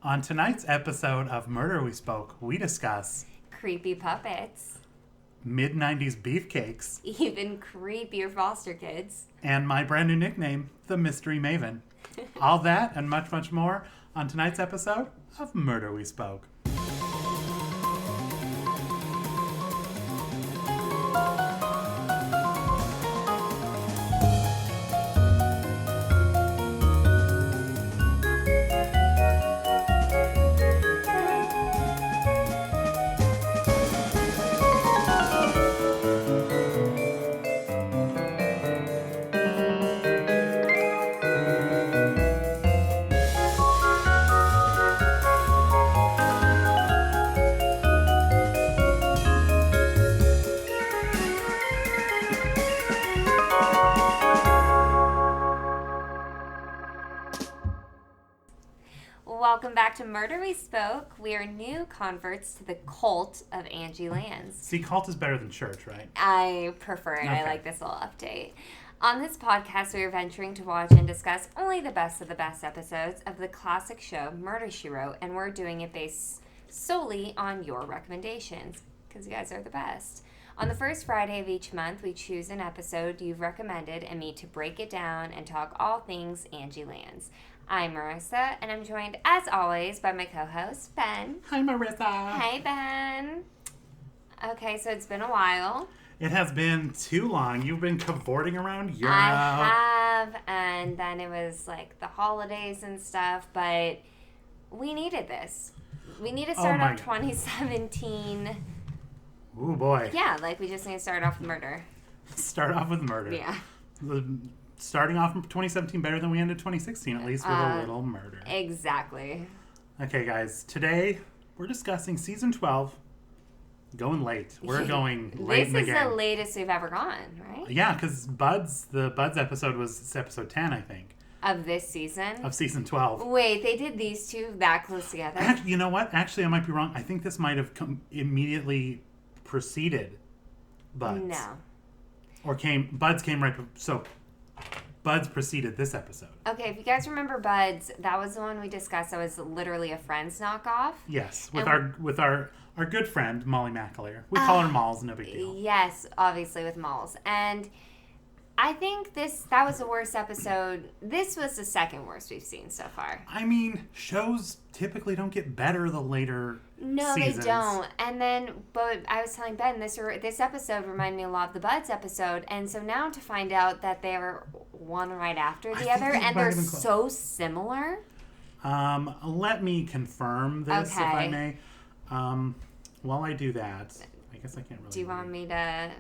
On tonight's episode of Murder We Spoke, we discuss creepy puppets, mid-90s beefcakes, even creepier foster kids, and my brand new nickname, the Mystery Maven. All that and much, much more on tonight's episode of Murder We Spoke. Welcome back to Murder We Spoke. We are new converts to the cult of Angie Lands. See, cult is better than church, right? I prefer it. Okay. I like this little update. On this podcast, we are venturing to watch and discuss only the best of the best episodes of the classic show Murder, She Wrote, and we're doing it based solely on your recommendations, because you guys are the best. On the first Friday of each month, we choose an episode you've recommended and meet to break it down and talk all things Angie Lands. I'm Marissa, and I'm joined, as always, by my co-host, Ben. Hi, Marissa. Hi, Ben. Okay, so it's been a while. It has been too long. You've been cavorting around Europe. I have, and then it was like the holidays and stuff, but we needed this. We need to start off 2017. Ooh, boy. Yeah, like we just need to start off with murder. Start off with murder. Yeah. Starting off in 2017 better than we ended 2016, at least with a little murder. Exactly. Okay, guys. Today, we're discussing Season 12. Going late. We're going late in the game. This is the latest we've ever gone, right? Yeah, because the Buds episode was episode 10, I think. Of this season? Of Season 12. Wait, they did these two that close together? Actually, you know what? Actually, I might be wrong. I think this might have immediately preceded Buds. No. Or Buds came right... So... Buds preceded this episode. Okay, if you guys remember Buds, that was the one we discussed. That was literally a Friends knockoff. Yes, with our good friend Molly McAleer. We call her Malls, no big deal. Yes, obviously with Malls. And I think that was the worst episode. This was the second worst we've seen so far. I mean, shows typically don't get better the later No, seasons. they don't. And then, but I was telling Ben, this episode reminded me a lot of the Buds episode. And so now to find out that they're one right after the other, and they're so similar. Let me confirm this, okay. if I may. While I do that, I guess I can't really... Do you want me to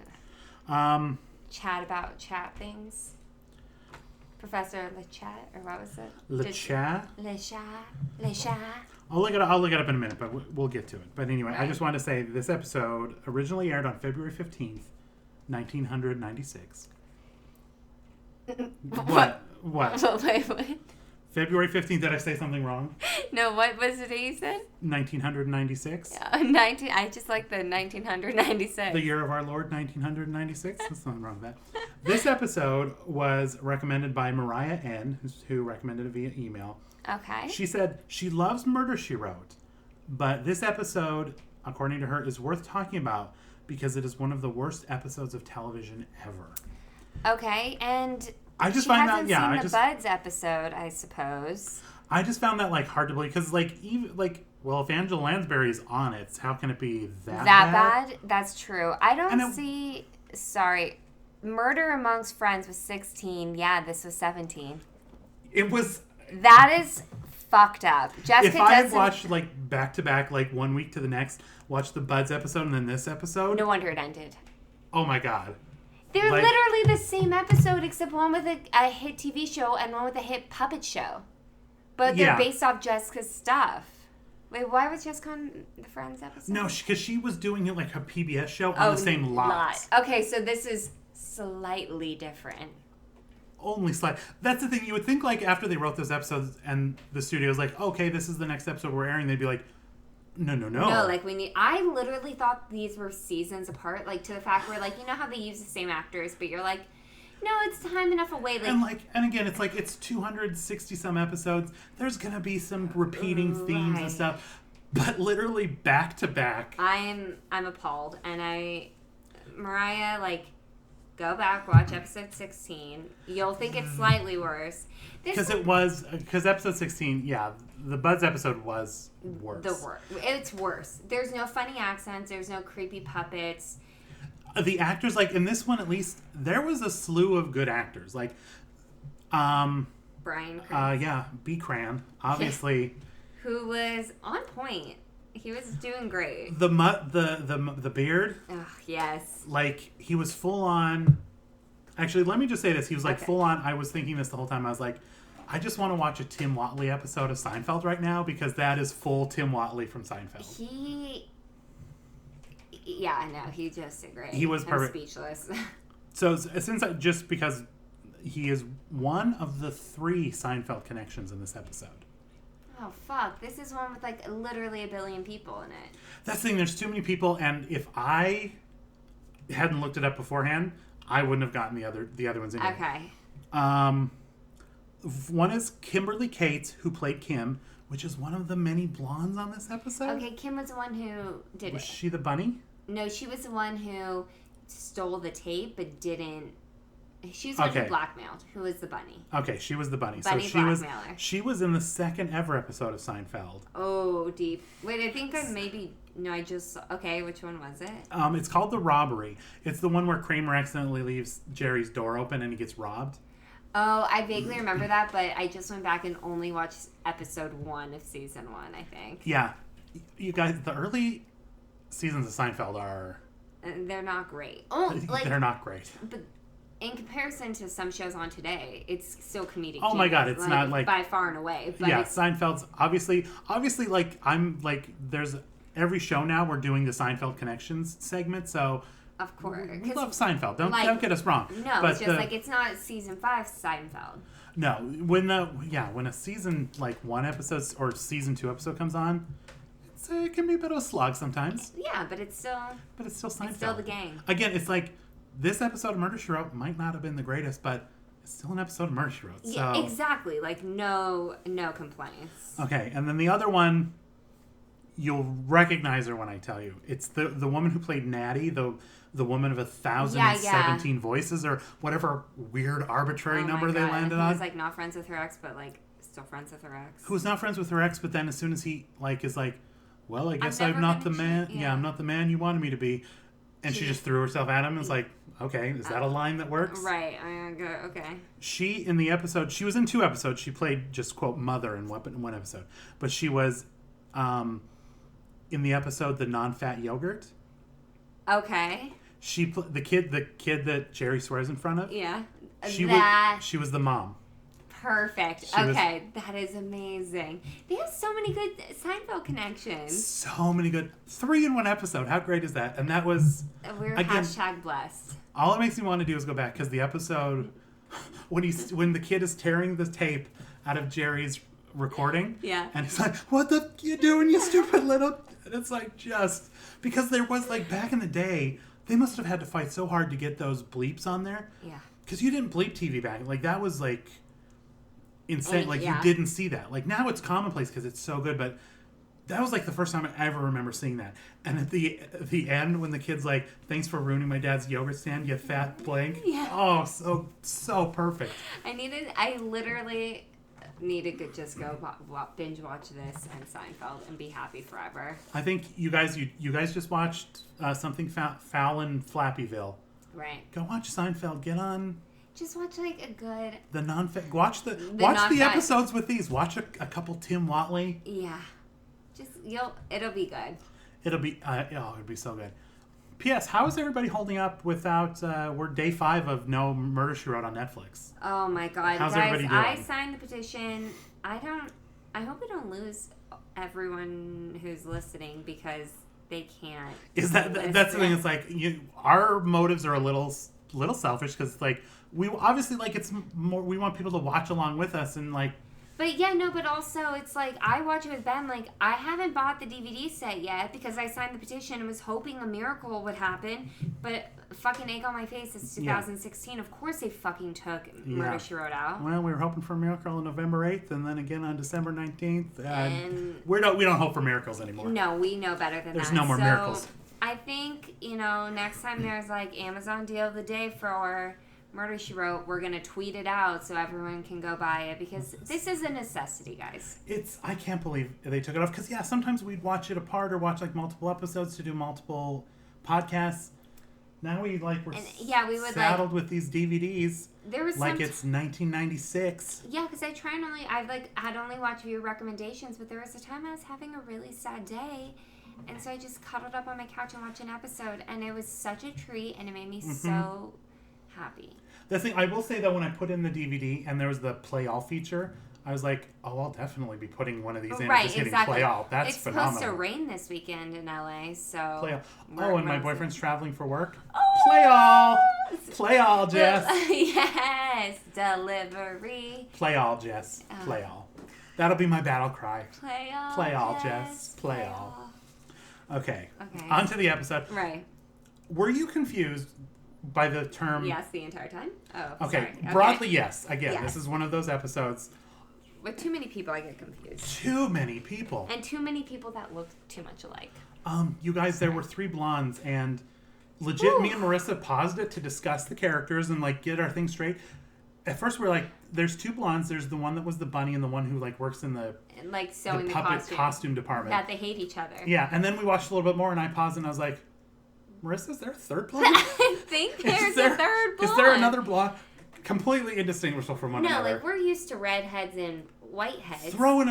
chat about chat things? Professor LeChat, or what was it? LeChat? LeChat. I'll look it up in a minute, but we'll get to it. But anyway, right. I just wanted to say this episode originally aired on February 15th, 1996. What? Wait, what? February 15th, did I say something wrong? No, what was it you said? 1996. Yeah, I just like the 1996. The year of our Lord, 1996. There's nothing wrong with that. This episode was recommended by Mariah N., who recommended it via email. Okay. She said she loves Murder, She Wrote, but this episode, according to her, is worth talking about because it is one of the worst episodes of television ever. Okay, and I just she find hasn't that, seen the Buds episode, I suppose. I just found that hard to believe because, if Angela Lansbury is on it, how can it be that bad? That's true. I don't see. Sorry, Murder Amongst Friends was 16. Yeah, this was 17. It was. That is fucked up. Jessica if I had watched back to back, 1 week to the next, watched the Buds episode and then this episode. No wonder it ended. Oh my god. They're literally the same episode, except one with a hit TV show and one with a hit puppet show. But they're based off Jessica's stuff. Wait, why was Jessica on the Friends episode? No, because she was doing it like her PBS show on the same lot. Okay, so this is slightly different. Only slight. That's the thing. You would think after they wrote those episodes and the studio's okay, this is the next episode we're airing, they'd be like, No. No, I literally thought these were seasons apart, to the fact where, you know how they use the same actors, but you're No, it's time enough away. And again, it's like it's 260 some episodes. There's gonna be some repeating themes and stuff, but literally back to back. I'm appalled, and Mariah, like, go back, watch episode 16. You'll think it's slightly worse. Because episode 16, yeah, the Buds episode was worse. It's worse. There's no funny accents. There's no creepy puppets. The actors, like, in this one at least, there was a slew of good actors. Like, Brian Cran. yeah, B. Cran, obviously. Who was on point. He was doing great. The beard. Ugh, yes. Like, he was full on. Actually, let me just say this. He was like full on. I was thinking this the whole time. I was like, I just want to watch a Tim Whatley episode of Seinfeld right now because that is full Tim Whatley from Seinfeld. Yeah, I know. He just did great. He was perfect. I'm speechless. So, just because he is one of the 3 Seinfeld connections in this episode. Oh, fuck. This is one with, like, literally 1 billion people in it. That's the thing. There's too many people, and if I hadn't looked it up beforehand, I wouldn't have gotten the other ones in here. Okay. One is Kimberly Cates, who played Kim, which is one of the many blondes on this episode. Okay, Kim was the one who did Was she the bunny? No, she was the one who stole the tape but didn't. She was the one who blackmailed. Who was the bunny? Okay, she was the bunny. Bunny blackmailer. She was in the second ever episode of Seinfeld. Oh, deep. Wait, I think I just... Okay, which one was it? It's called The Robbery. It's the one where Kramer accidentally leaves Jerry's door open and he gets robbed. Oh, I vaguely remember that, but I just went back and only watched episode 1 of season 1, I think. Yeah. You guys, the early seasons of Seinfeld are... They're not great. Oh, they're not great. But in comparison to some shows on today, it's still comedic. Oh my god, it's not like... By far and away. But yeah, Seinfeld's obviously, like, I'm, like, there's... Every show now we're doing the Seinfeld Connections segment, so... Of course. We love Seinfeld. Don't get us wrong. No, but it's just it's not season 5 Seinfeld. No, when a season 1 episode or season 2 episode comes on, it can be a bit of a slog sometimes. Yeah, but it's still Seinfeld. It's still the gang. Again, it's like this episode of Murder, She Wrote might not have been the greatest, but it's still an episode of Murder, She Wrote. So. Yeah, exactly. Like no complaints. Okay, and then the other one, you'll recognize her when I tell you. It's the woman who played Natty, the woman of 1,017 voices, or whatever weird arbitrary number they landed on. Who's not friends with her ex, but still friends with her ex. Who's not friends with her ex, but then as soon as he is like, well, I guess I'm not the man. Yeah, I'm not the man you wanted me to be, and she just threw herself at him. And it's like, okay, is that a line that works? Right. Okay. She in the episode, she was in 2 episodes. She played just quote mother in one episode, but she was in the episode The Non-Fat Yogurt. Okay. She the kid that Jerry swears in front of. Yeah. She was the mom. Perfect. That is amazing. They have so many good Seinfeld connections. So many good 3 in 1 episode. How great is that? And that was we're again, #blessed. All it makes me want to do is go back because the episode when the kid is tearing the tape out of Jerry's recording. Yeah. And he's like, "What the f you doing, you stupid little?" And it's like just because there was back in the day. They must have had to fight so hard to get those bleeps on there. Yeah. Because you didn't bleep TV back. That was, insane. You didn't see that. Now it's commonplace because it's so good, but that was, the first time I ever remember seeing that. And at the end, when the kid's like, "Thanks for ruining my dad's yogurt stand, you fat blank." Yeah. Oh, so perfect. I literally needed to just go binge watch this and Seinfeld and be happy forever. I think you guys just watched something foul in Flappieville. Right. Go watch Seinfeld. Get on. Just watch a good. Watch the episodes with these. Watch a couple Tim Whatley. Yeah. It'll be good. It'll be so good. P.S. How is everybody holding up without? We're day 5 of no Murder, She Wrote on Netflix. Oh my god, How's guys! everybody doing? I signed the petition. I hope we don't lose everyone who's listening because they can't. Is that's the thing? It's our motives are a little selfish because we obviously it's more. We want people to watch along with us and But yeah, no, but also it's like I watch it with Ben. Like I haven't bought the DVD set yet because I signed the petition and was hoping a miracle would happen. But fucking egg on my face, it's 2016. Yeah. Of course they fucking took Murder, She Wrote out. Well, we were hoping for a miracle on November 8th and then again on December 19th. And we don't hope for miracles anymore. No, we know better than There's no more miracles. I think, next time there's like Amazon deal of the day for Murder, She Wrote, we're going to tweet it out so everyone can go buy it because this is a necessity, guys. I can't believe they took it off because, sometimes we'd watch it apart or watch like multiple episodes to do multiple podcasts. Now we're saddled with these DVDs there was like it's 1996. Yeah, because I'd only watched viewer recommendations, but there was a time I was having a really sad day. And so I just cuddled up on my couch and watched an episode, and it was such a treat, and it made me so happy. The thing I will say though, when I put in the DVD and there was the play all feature, I was like, oh, I'll definitely be putting one of these in and just hitting play all. That's phenomenal. It's supposed to rain this weekend in LA, so play all. And my boyfriend's traveling for work. Play all, Jess. Yes, delivery. Play all, Jess. Play all. That'll be my battle cry. Play all, Jess. Play all. Okay. On to the episode. Right. Were you confused by the term? Yes, the entire time. Oh, okay. Sorry. Broadly, yes. Again, This is one of those episodes. With too many people, I get confused. Too many people. And too many people that look too much alike. You guys, there were 3 blondes, and legit, me and Marissa paused it to discuss the characters and like get our thing straight. At first, we're like, "There's 2 blondes. There's the one that was the bunny, and the one who like works in the sewing the puppet costume department." That they hate each other. Yeah, and then we watched a little bit more, and I paused, and I was like, "Marissa, is there a third blonde? I think there's a third blonde. Is there another blonde? Completely indistinguishable from one another." No, like we're used to redheads and whiteheads. Throwing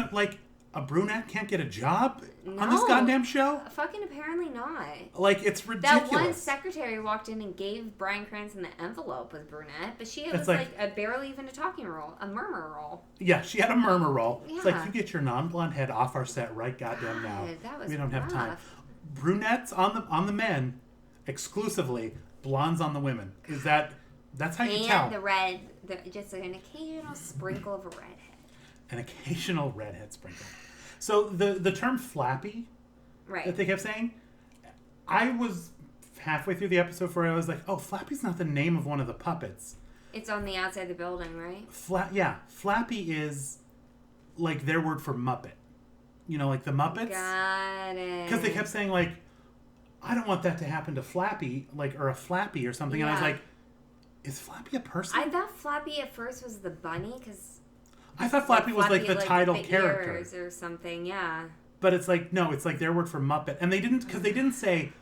a brunette can't get a job on this goddamn show? Fucking apparently not. Like, it's ridiculous. That one secretary walked in and gave Bryan Cranston the envelope with brunette, but she was like a barely even a talking role, a murmur role. Yeah, she had a murmur role. Yeah. It's like, you get your non-blonde head off our set right goddamn now. That was we don't have time. Brunettes on the men, exclusively. Blondes on the women. That's how you tell. And the red, just an occasional sprinkle of a redhead. An occasional redhead sprinkle. So the term flappy that they kept saying, I was halfway through the episode where I was like, oh, Flappy's not the name of one of the puppets. It's on the outside of the building, right? Flappy is like their word for Muppet. Like the Muppets. Got it. Because they kept saying like, I don't want that to happen to Flappy, or a Flappy or something. And I was like, is Flappy a person? I thought Flappy at first was the bunny, because I thought Flappy was like the title character ears or something, yeah. But it's like it's like their word for Muppet, and they didn't say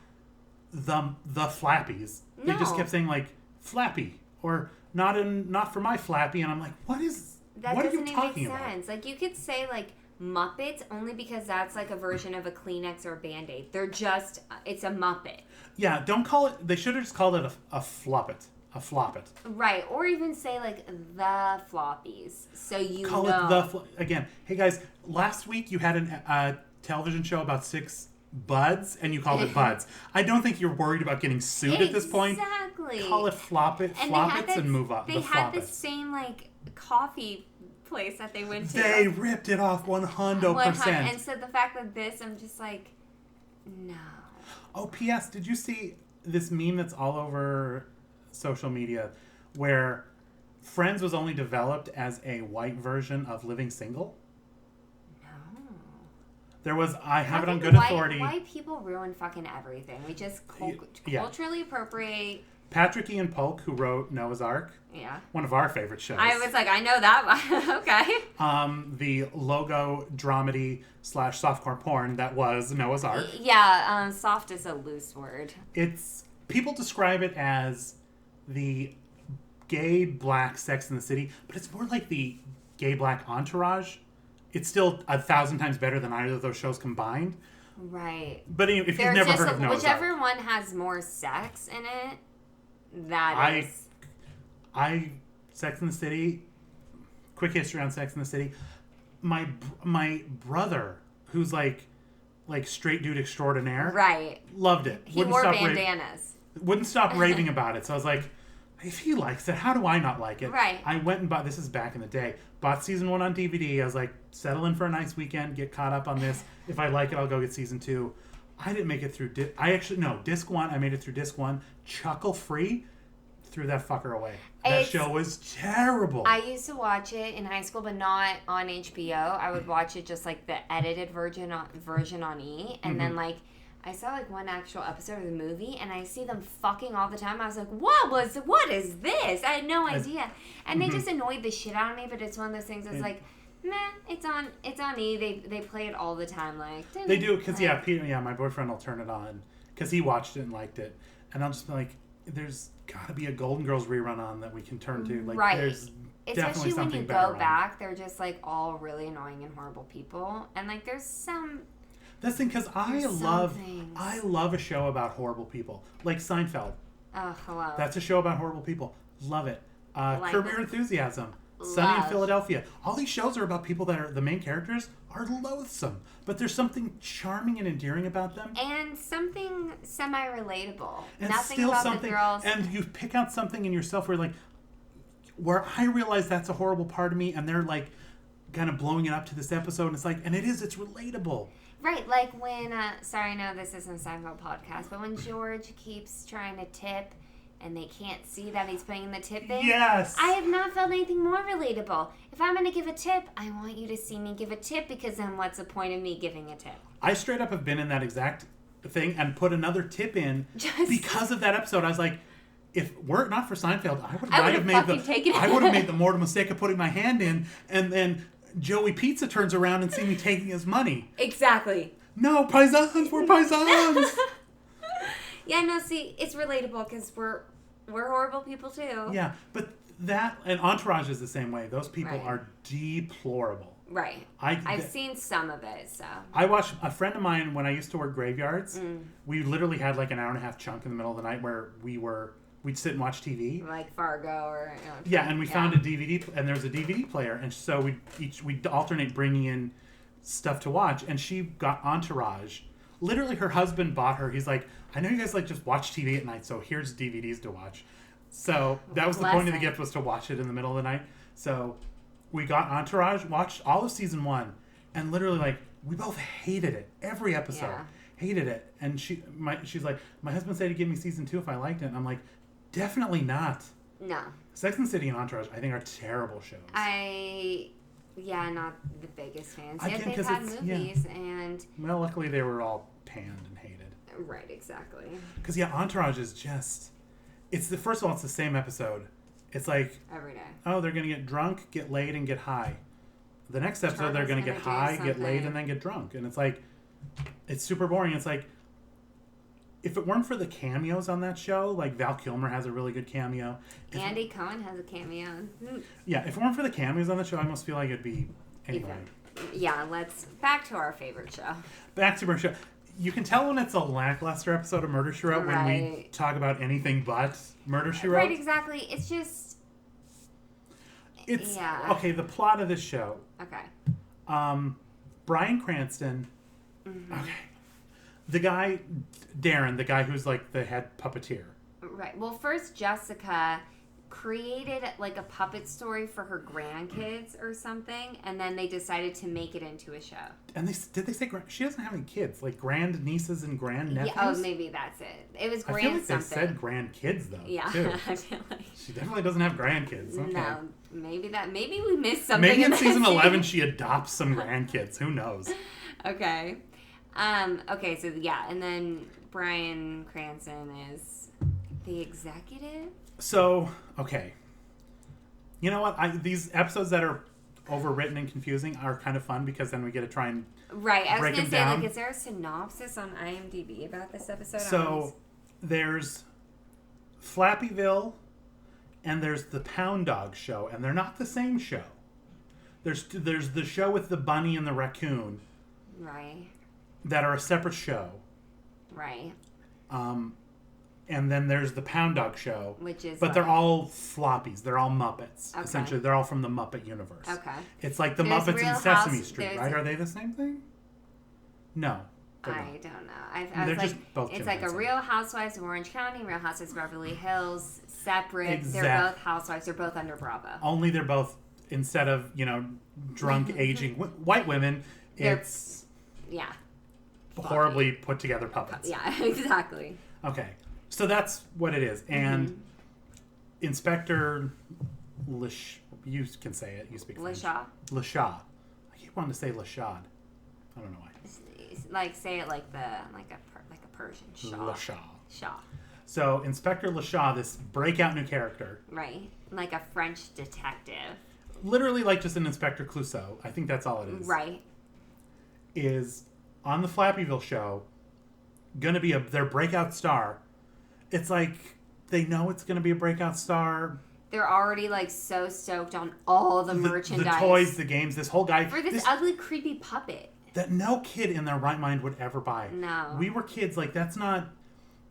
the Flappies. No. They just kept saying like Flappy or not for my Flappy, and I'm like, what are you talking about? That doesn't even make sense. Like you could say like Muppets only because that's like a version of a Kleenex or a Band-Aid. It's a Muppet. Yeah, don't call it. They should have just called it a Floppet. A Floppet. Right, or even say like the Floppies, so you call it again. Hey guys, last week you had a television show about 6 buds, and you called it Buds. I don't think you're worried about getting sued at this point. Exactly. Call it Floppets and move on. They had the same like coffee place that they went to. They ripped it off 100%. And so the fact that I'm just like, no. Oh, P.S. Did you see this meme that's all over social media where Friends was only developed as a white version of Living Single? No. There was, I have it on good authority. White people ruin fucking everything. We just culturally appropriate. Patrick Ian Polk, who wrote Noah's Ark. Yeah. One of our favorite shows. I was like, I know that. Okay. The logo dramedy / softcore porn that was Noah's Ark. Yeah, soft is a loose word. People describe it as the gay black Sex and the City, but it's more like the gay black Entourage. It's still 1,000 times better than either of those shows combined. Right. But if you've never heard of Noah's Ark. Whichever one has more sex in it, Sex and the City, quick history on Sex and the City. My brother, who's like straight dude extraordinaire. Right. Loved it. He wore bandanas. Wouldn't stop raving about it. So I was like, if he likes it, how do I not like it? Right. I went and bought, this is back in the day, bought season 1 on DVD. I was like, settle in for a nice weekend, get caught up on this. If I like it, I'll go get season 2. I didn't make it through, disc 1, I made it through disc 1, chuckle free, threw that fucker away. That show was terrible. I used to watch it in high school, but not on HBO. I would watch it just like the edited version on E, and then like I saw like one actual episode of the movie, and I see them fucking all the time. I was like, what is this? I had no idea, and they just annoyed the shit out of me. But it's one of those things that's like, meh, it's on E. They play it all the time. Like they do because my boyfriend will turn it on because he watched it and liked it, and I'll just be like, there's got to be a Golden Girls rerun on that we can turn to. Like, right. There's especially when you go back, they're just like all really annoying and horrible people, and like there's some. That's the thing, because I love a show about horrible people, like Seinfeld. Oh, hello. That's a show about horrible people. Love it. Curb Your Enthusiasm. Sunny in Philadelphia. All these shows are about people that are the main characters are loathsome, but there's something charming and endearing about them, and something semi-relatable. And nothing still about something, the girls. and you pick out something in yourself where I realize that's a horrible part of me, and they're like kind of blowing it up to this episode, and it's like, and it's relatable. Right, like when, sorry, no, this isn't a Seinfeld podcast, but when George keeps trying to tip and they can't see that he's putting the tip in. Yes! I have not felt anything more relatable. If I'm going to give a tip, I want you to see me give a tip, because then what's the point of me giving a tip? I straight up have been in that exact thing and put another tip in because of that episode. I was like, if were it not for Seinfeld, I would have made the mortal mistake of putting my hand in, and then Joey Pizza turns around and see me taking his money. Exactly. No, paisans, we're paisans. Yeah, no, see, it's relatable because we're horrible people too. Yeah, but that, and Entourage is the same way. Those people are deplorable. Right. I've seen some of it, so. I watched, a friend of mine, when I used to work graveyards, we literally had like an hour and a half chunk in the middle of the night where we'd sit and watch TV. Like Fargo or... Yeah, and we found a DVD, and there's a DVD player, and so we'd alternate bringing in stuff to watch, and she got Entourage. Literally, her husband bought her. He's like, I know you guys like just watch TV at night, so here's DVDs to watch. So that was the point of the gift, was to watch it in the middle of the night. So we got Entourage, watched all of season 1, and literally, like, we both hated it. Every episode. Yeah. Hated it. And she's like, my husband said he'd give me season 2 if I liked it. And I'm like, definitely not. No. Sex and the City and Entourage, I think, are terrible shows. Not the biggest fans. Again, they've had movies, and... Well, luckily they were all panned and hated. Right, exactly. Because, Entourage is just... First of all, it's the same episode. It's like... Every day. Oh, they're going to get drunk, get laid, and get high. The next episode, they're going to get high, get laid, and then get drunk. And it's like... It's super boring. It's like... If it weren't for the cameos on that show, like Val Kilmer has a really good cameo. Andy Cohen has a cameo. Yeah, if it weren't for the cameos on the show, I almost feel like it'd be... Anyway. Yeah, back to our favorite show. Back to our show. You can tell when it's a lackluster episode of Murder, She Wrote when we talk about anything but Murder, She Wrote. Right, exactly. It's just... Okay, the plot of this show. Okay. Bryan Cranston... Okay. The guy, Darren, the guy who's like the head puppeteer. Right. Well, first Jessica created like a puppet story for her grandkids or something, and then they decided to make it into a show. And did they say she doesn't have any kids, like grand nieces and grand nephews? Yeah, maybe that's it. It was grand I feel like something. They said grandkids though. Yeah, too. I feel like she definitely doesn't have grandkids. Okay. No, maybe we missed something. Maybe in season 11 she adopts some grandkids. Who knows? Okay. Okay, so and then Bryan Cranston is the executive. So, okay. You know what? These episodes that are overwritten and confusing are kind of fun because then we get to try and I was going to say, like, is there a synopsis on IMDb about this episode? So, there's Flappieville and there's the Pound Dog Show, and they're not the same show. There's the show with the bunny and the raccoon. Right. That are a separate show. Right. And then there's the Pound Dog Show. Which is But they're all floppies. They're all Muppets. Okay. Essentially, they're all from the Muppet universe. Okay. It's like the Muppets in Sesame Street, right? Are they the same thing? No. I don't know. I was like, both it's like a Real Housewives of Orange County, Real Housewives of Beverly Hills, separate. Exactly. They're both housewives. They're both under Bravo. Only they're both, instead of, drunk, aging white women, it's... Yeah. Horribly put together puppets. Yeah, exactly. Okay. So that's what it is. And Inspector you can say it. You speak French. Lashaw. I keep wanting to say Lashad. I don't know why. Like, say it like a Persian. Shaw. So Inspector Lashaw, this breakout new character. Right. Like a French detective. Literally like just an Inspector Clouseau. I think that's all it is. Right. Is on the Flappieville show gonna be their breakout star. It's like they know it's gonna be a breakout star. They're already like so stoked on all the merchandise. The toys, the games, this whole guy. For this ugly, creepy puppet. That no kid in their right mind would ever buy. No. We were kids, like that's not...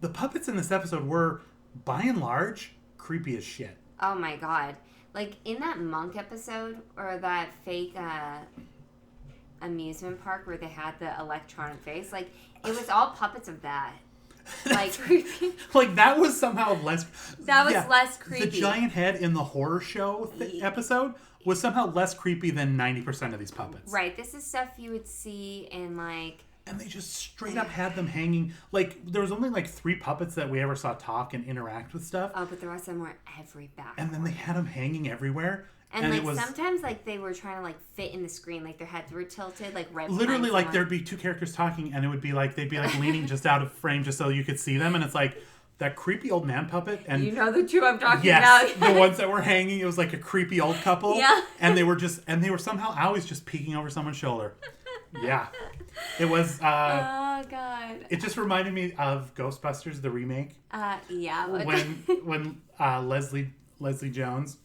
The puppets in this episode were, by and large, creepy as shit. Oh my god. Like in that Monk episode, or that fake amusement park where they had the electronic face, like it was all puppets of that. Like creepy. Like that was somehow less... That was less creepy. The giant head in the horror show episode was somehow less creepy than 90% of these puppets. Right. This is stuff you would see in like... And they just straight up had them hanging. Like, there was only like 3 puppets that we ever saw talk and interact with stuff. Oh, but the rest of them were every back. And then they had them hanging everywhere. And like sometimes like they were trying to like fit in the screen, like their heads were tilted, like right. Literally, like there'd be 2 characters talking, and it would be like they'd be like leaning just out of frame just so you could see them, and it's like that creepy old man puppet. And you know the two I'm talking about. Yes, the ones that were hanging. It was like a creepy old couple. Yeah. And they were somehow always just peeking over someone's shoulder. Yeah. It was. Oh God. It just reminded me of Ghostbusters, the remake. Yeah. When Leslie Jones.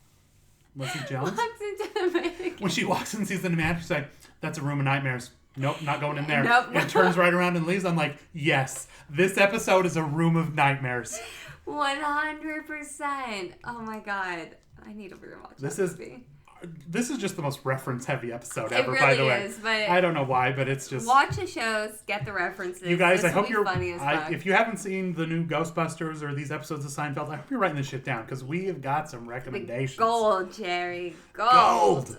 Leslie Jones? Walks into the mannequin. When she walks in and sees the mannequin, she's like, that's a room of nightmares. Nope, not going in there. Nope. And turns right around and leaves. I'm like, yes, this episode is a room of nightmares. 100%. Oh my God. I need to rewatch This is just the most reference-heavy episode ever, really by the way. Is, but I don't know why, but it's just... Watch the shows, get the references. You guys, I hope you're... funny as fuck. If you haven't seen the new Ghostbusters or these episodes of Seinfeld, I hope you're writing this shit down, because we have got some recommendations. Gold, Jerry. Gold!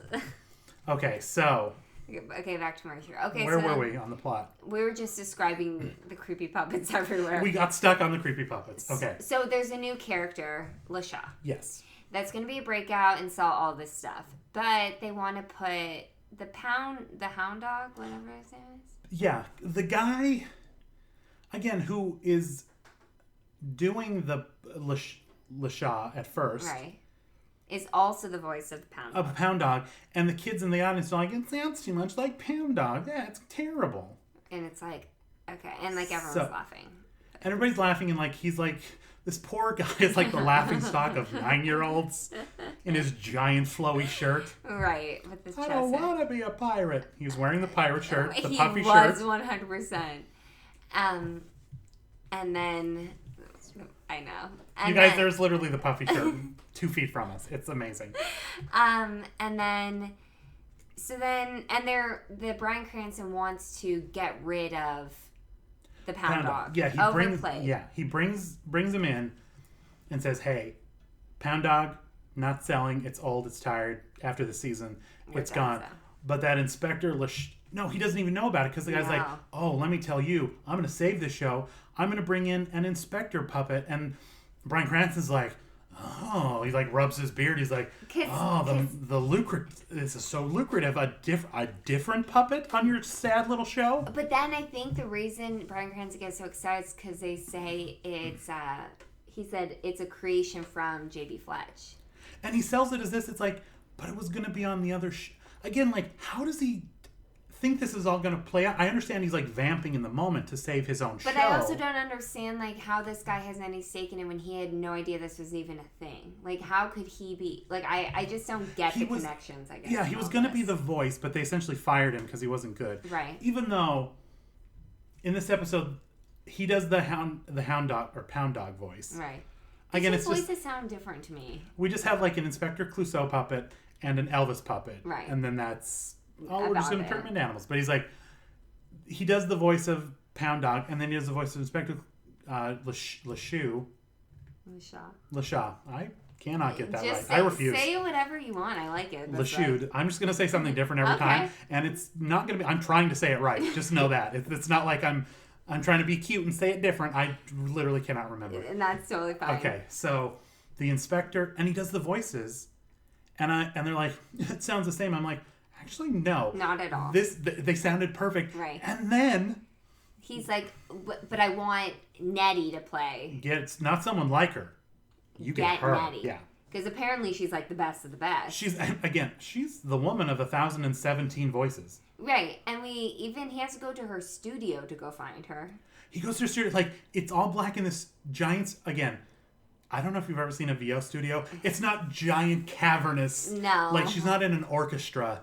Okay, so... Okay, back to Mercer. Okay, Where were we on the plot? We were just describing the creepy puppets everywhere. We got stuck on the creepy puppets. Okay. So there's a new character, Lashaw. Yes. That's going to be a breakout and sell all this stuff. But they want to put the hound dog, whatever his name is. Yeah. The guy, again, who is doing the Lashaw at first. Right. Is also the voice of Pound Dog. Of Pound Dog. And the kids in the audience are like, it sounds too much like Pound Dog. Yeah, it's terrible. And it's like, okay. And like everyone's laughing. And everybody's laughing and like, he's like, this poor guy is like the laughing stock of 9-year-olds in his giant flowy shirt. Right. With his I don't want to be a pirate. He was wearing the pirate shirt, the puffy shirt. He was 100%. And then, I know. And you guys, there's literally the puffy shirt 2 feet from us. It's amazing. And then, the Bryan Cranston wants to get rid of the Pound Dog. Yeah, he brings him in and says, "Hey, Pound Dog, not selling. It's old. It's tired. After the season, it's gone." So. But that Inspector no, he doesn't even know about it because the guy's like, "Oh, let me tell you, I'm going to save this show. I'm going to bring in an Inspector puppet." And Bryan Cranston's like, "Oh," he like rubs his beard. He's like, the lucrative. This is so lucrative. A different puppet on your sad little show. But then I think the reason Bryan Cranston gets so excited is because they say it's. He said it's a creation from J.B. Fletch. And he sells it as this. It's like, but it was going to be on the other. Again, like, how does he think this is all going to play out? I understand he's like vamping in the moment to save his own show. But I also don't understand like how this guy has any stake in it when he had no idea this was even a thing. Like, how could he be like? I just don't get the connections. I guess. Yeah, he was going to be the voice, but they essentially fired him because he wasn't good. Right. Even though in this episode he does the hound dog or Pound Dog voice. Right. Again, his voices sound different to me. We just have like an Inspector Clouseau puppet and an Elvis puppet. Right. And then that's we're just going to turn them into animals. But he's like, he does the voice of Pound Dog, and then he does the voice of Inspector LeShaw. I cannot get that right. I refuse. Say whatever you want. I like it. LeShaw. I'm just going to say something different every time, and it's not going to be... I'm trying to say it right. Just know that. It's not like I'm trying to be cute and say it different. I literally cannot remember. And that's totally fine. Okay, so the inspector, and he does the voices, and they're like, it sounds the same. I'm like, actually, no. Not at all. They sounded perfect. Right. And then... He's like, but I want Nettie to play. It's not someone like her. You get her. Nettie. Yeah. Because apparently she's like the best of the best. She's the woman of 1,017 voices. Right. And he has to go to her studio to go find her. He goes to her studio, like, it's all black in this giant, again, I don't know if you've ever seen a VO studio. It's not giant, cavernous. No. Like, she's not in an orchestra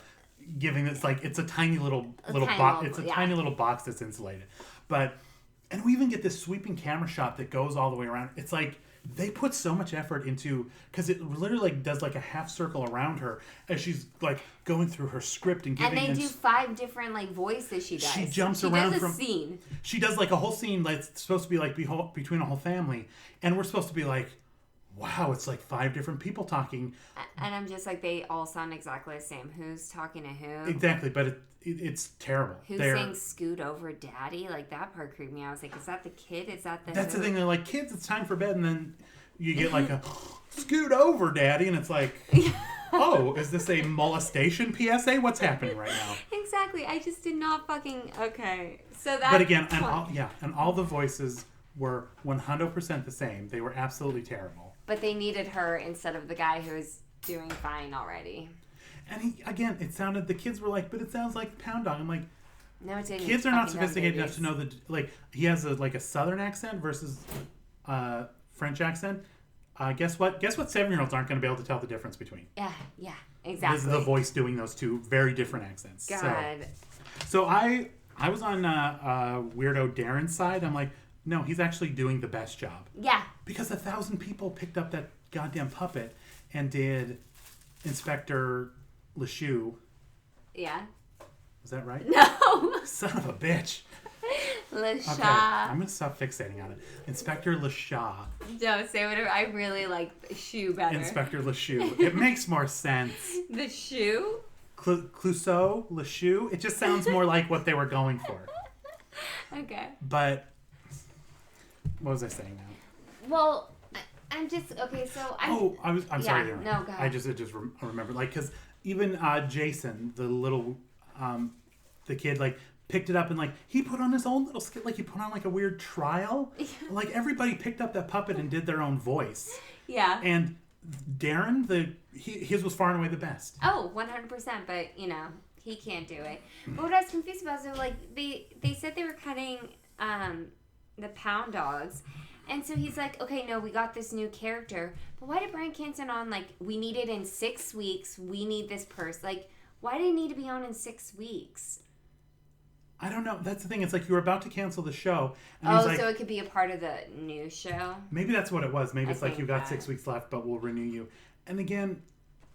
giving this, like, it's a tiny little box. It's a tiny little box that's insulated. And we even get this sweeping camera shot that goes all the way around. It's like, they put so much effort into, because it literally like does like a half circle around her as she's like going through her script and giving. And they do 5 different like voices she does. She jumps around does a scene. She does like a whole scene that's supposed to be like between a whole family, and we're supposed to be like, wow, it's like 5 different people talking. And I'm just like, they all sound exactly the same. Who's talking to who? Exactly, but it's terrible. Who's saying "scoot over, daddy"? Like that part creeped me out. I was like, is that the kid? Is that the? That's the thing. They're like, kids, it's time for bed, and then you get like a "scoot over, daddy," and it's like, oh, is this a molestation PSA? What's happening right now? Exactly. I just did not fucking okay. So that. But again, and all the voices were 100% the same. They were absolutely terrible. But they needed her instead of the guy who was doing fine already. And the kids were like, but it sounds like Pound Dog. I'm like, no, it didn't. Kids are not sophisticated enough to know that, like, he has a southern accent versus French accent. Guess what? Guess what 7-year-olds aren't going to be able to tell the difference between? Yeah, exactly. This is the voice doing those 2 very different accents. God. So I was on Weirdo Darren's side. I'm like, no, he's actually doing the best job. Yeah. Because 1,000 people picked up that goddamn puppet and did Inspector LeShaw. Yeah. Was that right? No. Son of a bitch. LeShaw. Okay, I'm going to stop fixating on it. Inspector LeShaw. No, say whatever. I really like shoe better. Inspector LeShaw. It makes more sense. The shoe? Clouseau, LeShaw. It just sounds more like what they were going for. Okay. But what was I saying now? Well, I'm just okay. So I'm sorry. No, go ahead. I just remembered, like, because even Jason, the little the kid, like, picked it up and like he put on his own little skit, like he put on like a weird trial. Like everybody picked up that puppet and did their own voice. Yeah. And Darren, his was far and away the best. Oh, 100%. But he can't do it. But what I was confused about is like they said they were cutting the Pound Dogs. And so he's like, okay, no, we got this new character. But why did Bryan Cranston on, like, we need it in 6 weeks. We need this person. Like, why did it need to be on in 6 weeks? I don't know. That's the thing. It's like you were about to cancel the show. And so it could be a part of the new show? Maybe that's what it was. Maybe it's like you got 6 weeks left, but we'll renew you. And again,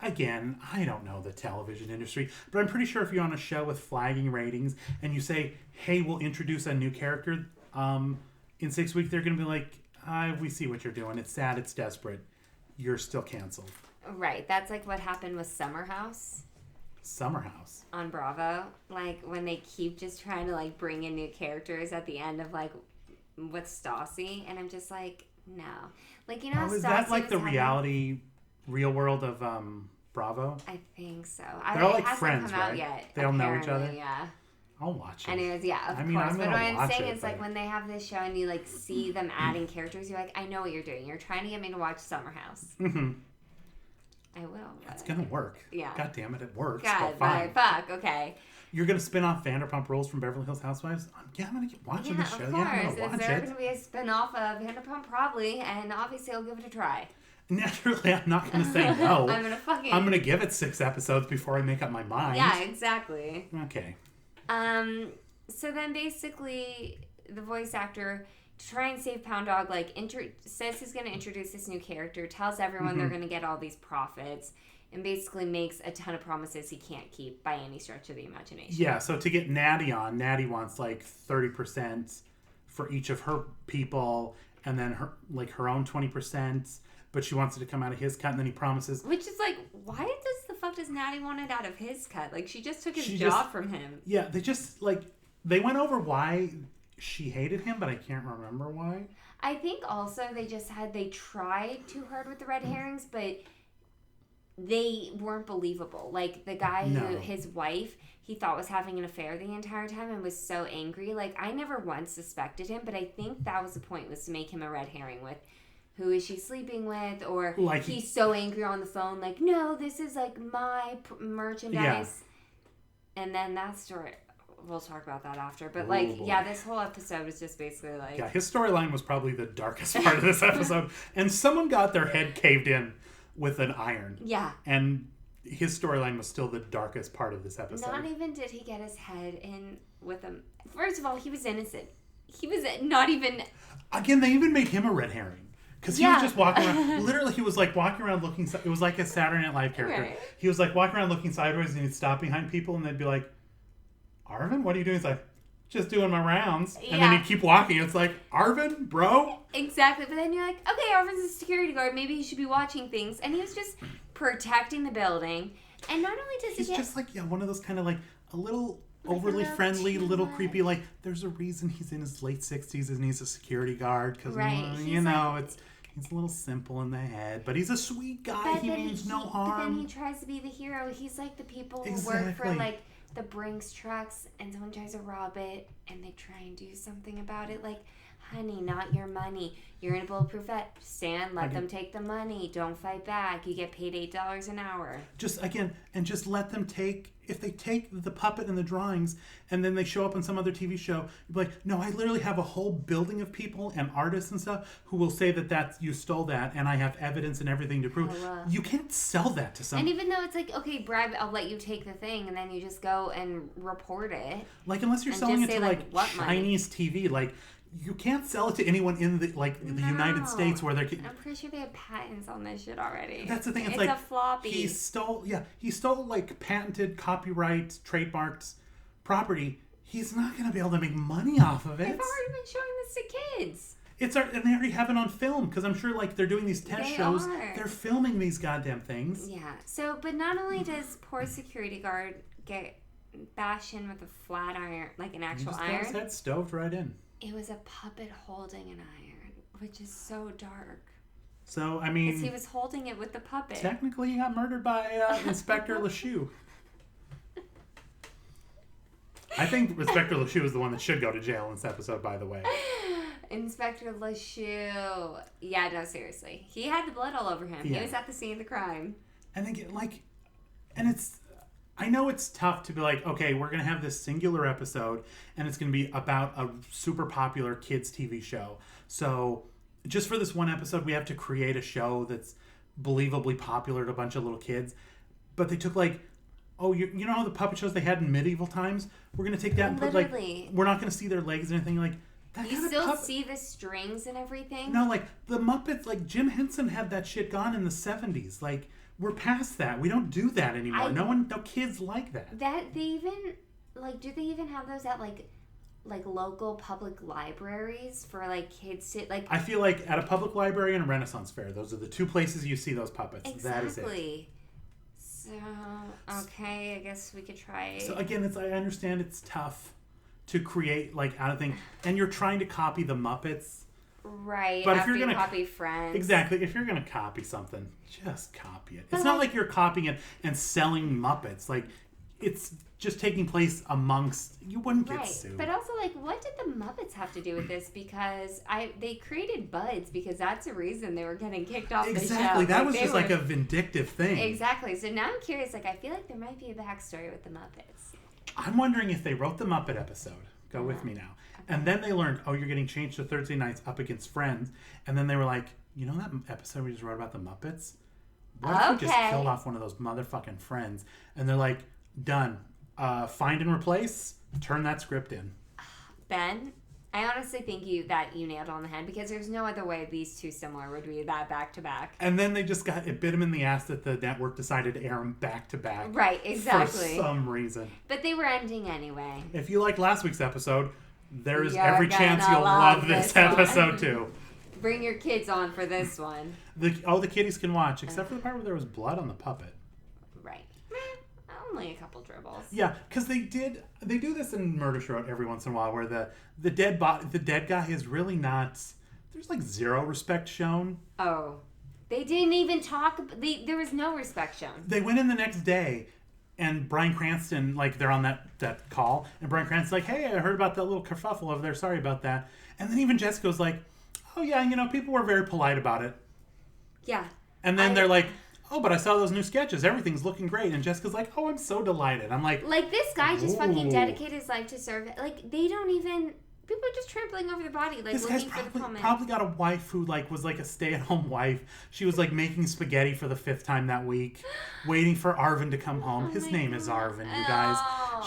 I don't know the television industry, but I'm pretty sure if you're on a show with flagging ratings and you say, hey, we'll introduce a new character in 6 weeks, they're going to be like, we see what you're doing. It's sad. It's desperate. You're still canceled. Right. That's like what happened with Summer House. On Bravo. Like, when they keep just trying to, like, bring in new characters at the end of, like, with Stassi. And I'm just like, no. Like, how is that like the real world of Bravo? I think so. They're all like friends, come right? out yet, they all know each other? Yeah. I'll watch it. Anyways, yeah, of course. But what I'm saying is, like, when they have this show and you, like, see them adding characters, you're like, I know what you're doing. You're trying to get me to watch Summer House. Mm-hmm. I will. It's going to work. Yeah. God damn it works. God, fine. Fuck, okay. You're going to spin off Vanderpump Rules from Beverly Hills Housewives? Yeah, I'm going to keep watching the show. Of course. Yeah, I'm going to watch it. Is there going to be a spin-off of Vanderpump? Probably. And obviously I'll give it a try. Naturally, I'm not going to say no. I'm going to give it 6 episodes before I make up my mind. Yeah, exactly. Okay. So then basically the voice actor, to try and save Pound Dog, like, says he's going to introduce this new character, tells everyone they're going to get all these profits. and basically makes a ton of promises he can't keep by any stretch of the imagination. Yeah, so to get Natty on, Natty wants like 30% for each of her people, and then her own 20%, but she wants it to come out of his cut, and then he promises. Which is like, why the fuck does Natty want it out of his cut? Like, she just took his job from him. Yeah, they went over why she hated him, but I can't remember why. I think also they tried too hard with the red herrings, but they weren't believable. Like, the guy who, his wife, he thought was having an affair the entire time and was so angry. Like, I never once suspected him, but I think that was the point, was to make him a red herring with who is she sleeping with, or like he's so angry on the phone, like, no, this is like my merchandise. Yeah. And then that story, we'll talk about that after. But this whole episode was just basically like... Yeah, his storyline was probably the darkest part of this episode. And someone got their head caved in with an iron. Yeah. And his storyline was still the darkest part of this episode. Not even did he get his head in with him. First of all, he was innocent. He was not even... Again, they even made him a red herring. Because he was just walking around. Literally, he was like walking around looking... It was like a Saturday Night Live character. Right. He was like walking around looking sideways, and he'd stop behind people, and they'd be like, Arvin, what are you doing? He's like, just doing my rounds. And then he'd keep walking. It's like, Arvin, bro? Exactly. But then you're like, okay, Arvin's a security guard. Maybe he should be watching things. And he was just protecting the building. And not only does he's just like, one of those kind of like a little overly friendly, little creepy, like, there's a reason he's in his late 60s and he's a security guard. Because, he's a little simple in the head. But he's a sweet guy. He means no harm. But then he tries to be the hero. He's like the people who work for, like, the Brinks trucks, and someone tries to rob it, and they try and do something about it. Like, honey, not your money. You're in a bulletproof vest. Stand, let them take the money. Don't fight back. You get paid $8 an hour. Just let them take... If they take the puppet and the drawings, and then they show up on some other TV show, you'd be like, no, I literally have a whole building of people and artists and stuff who will say that you stole that, and I have evidence and everything to prove. You can't sell that to someone. And even though it's like, okay, bribe, I'll let you take the thing, and then you just go and report it. Like, unless you're selling it to, like Chinese TV, like... You can't sell it to anyone in the United States where they're... I'm pretty sure they have patents on this shit already. That's the thing. It's like a floppy. He stole like patented, copyright, trademarked property. He's not going to be able to make money off of it. They've already been showing this to kids. And they already have it on film because I'm sure like they're doing these test shows. They're filming these goddamn things. Yeah. So, but not only does poor security guard get bashed in with a flat iron, like an actual iron. His head stoved right in. It was a puppet holding an iron, which is so dark. So, I mean... Because he was holding it with the puppet. Technically, he got murdered by Inspector LeShoe. I think Inspector LeShoe is the one that should go to jail in this episode, by the way. Inspector LeShoe. Yeah, no, seriously. He had the blood all over him. Yeah. He was at the scene of the crime. And then, and it's... I know it's tough to be like, okay, we're going to have this singular episode, and it's going to be about a super popular kids' TV show. So just for this one episode, we have to create a show that's believably popular to a bunch of little kids. But they took you know how the puppet shows they had in medieval times? We're going to take that and put we're not going to see their legs or anything like that. You still see the strings and everything? No, like the Muppets, like Jim Henson had that shit gone in the 70s. Like, we're past that. We don't do that anymore. No kids like that. That they even do they even have those at like local public libraries for like kids to like? I feel like at a public library and a Renaissance fair, those are the two places you see those puppets. Exactly. That is it. So okay, I guess we could try. So again, I understand it's tough to create out of things, and you're trying to copy the Muppets. Right, but if you're gonna copy Friends, exactly. If you're gonna copy something, just copy it. It's not like you're copying it and selling Muppets. Like, it's just taking place amongst. You wouldn't get sued. But also, what did the Muppets have to do with this? Because they created Buds because that's the reason they were getting kicked off the show. Exactly, that was just a vindictive thing. Exactly. So now I'm curious. I feel like there might be a backstory with the Muppets. I'm wondering if they wrote the Muppet episode. Go with me now. And then they learned, you're getting changed to Thursday nights up against Friends. And then they were like, you know that episode we just wrote about the Muppets? What if we just killed off one of those motherfucking Friends? And they're like, done. Find and replace. Turn that script in. Ben, I honestly think you nailed it on the head because there's no other way these two similar would be that back to back. And then they just it bit them in the ass that the network decided to air them back to back. Right, exactly. For some reason. But they were ending anyway. If you liked last week's episode, there's every chance you'll love this episode too. Bring your kids on for this one. The kiddies can watch, except for the part where there was blood on the puppet. Right. Only a couple dribbles. Yeah, because they do this in Murder She Wrote every once in a while, where the dead guy is really not. There's like zero respect shown. Oh, they didn't even talk. There was no respect shown. They went in the next day, and Bryan Cranston, like, they're on that call, and Bryan Cranston's like, "Hey, I heard about that little kerfuffle over there. Sorry about that." And then even Jessica was like, "Oh yeah, people were very polite about it." Yeah. And then they're like, "Oh, but I saw those new sketches. Everything's looking great." And Jessica's like, "Oh, I'm so delighted." I'm like... Like, this guy just fucking dedicated his life to serve... Like, they don't even... People are just trampling over the body, like, this looking guy's for the comment. Probably got a wife who, like, was like a stay-at-home wife. She was, like, making spaghetti for the 5th time that week, waiting for Arvin to come home. His name is Arvin, you guys.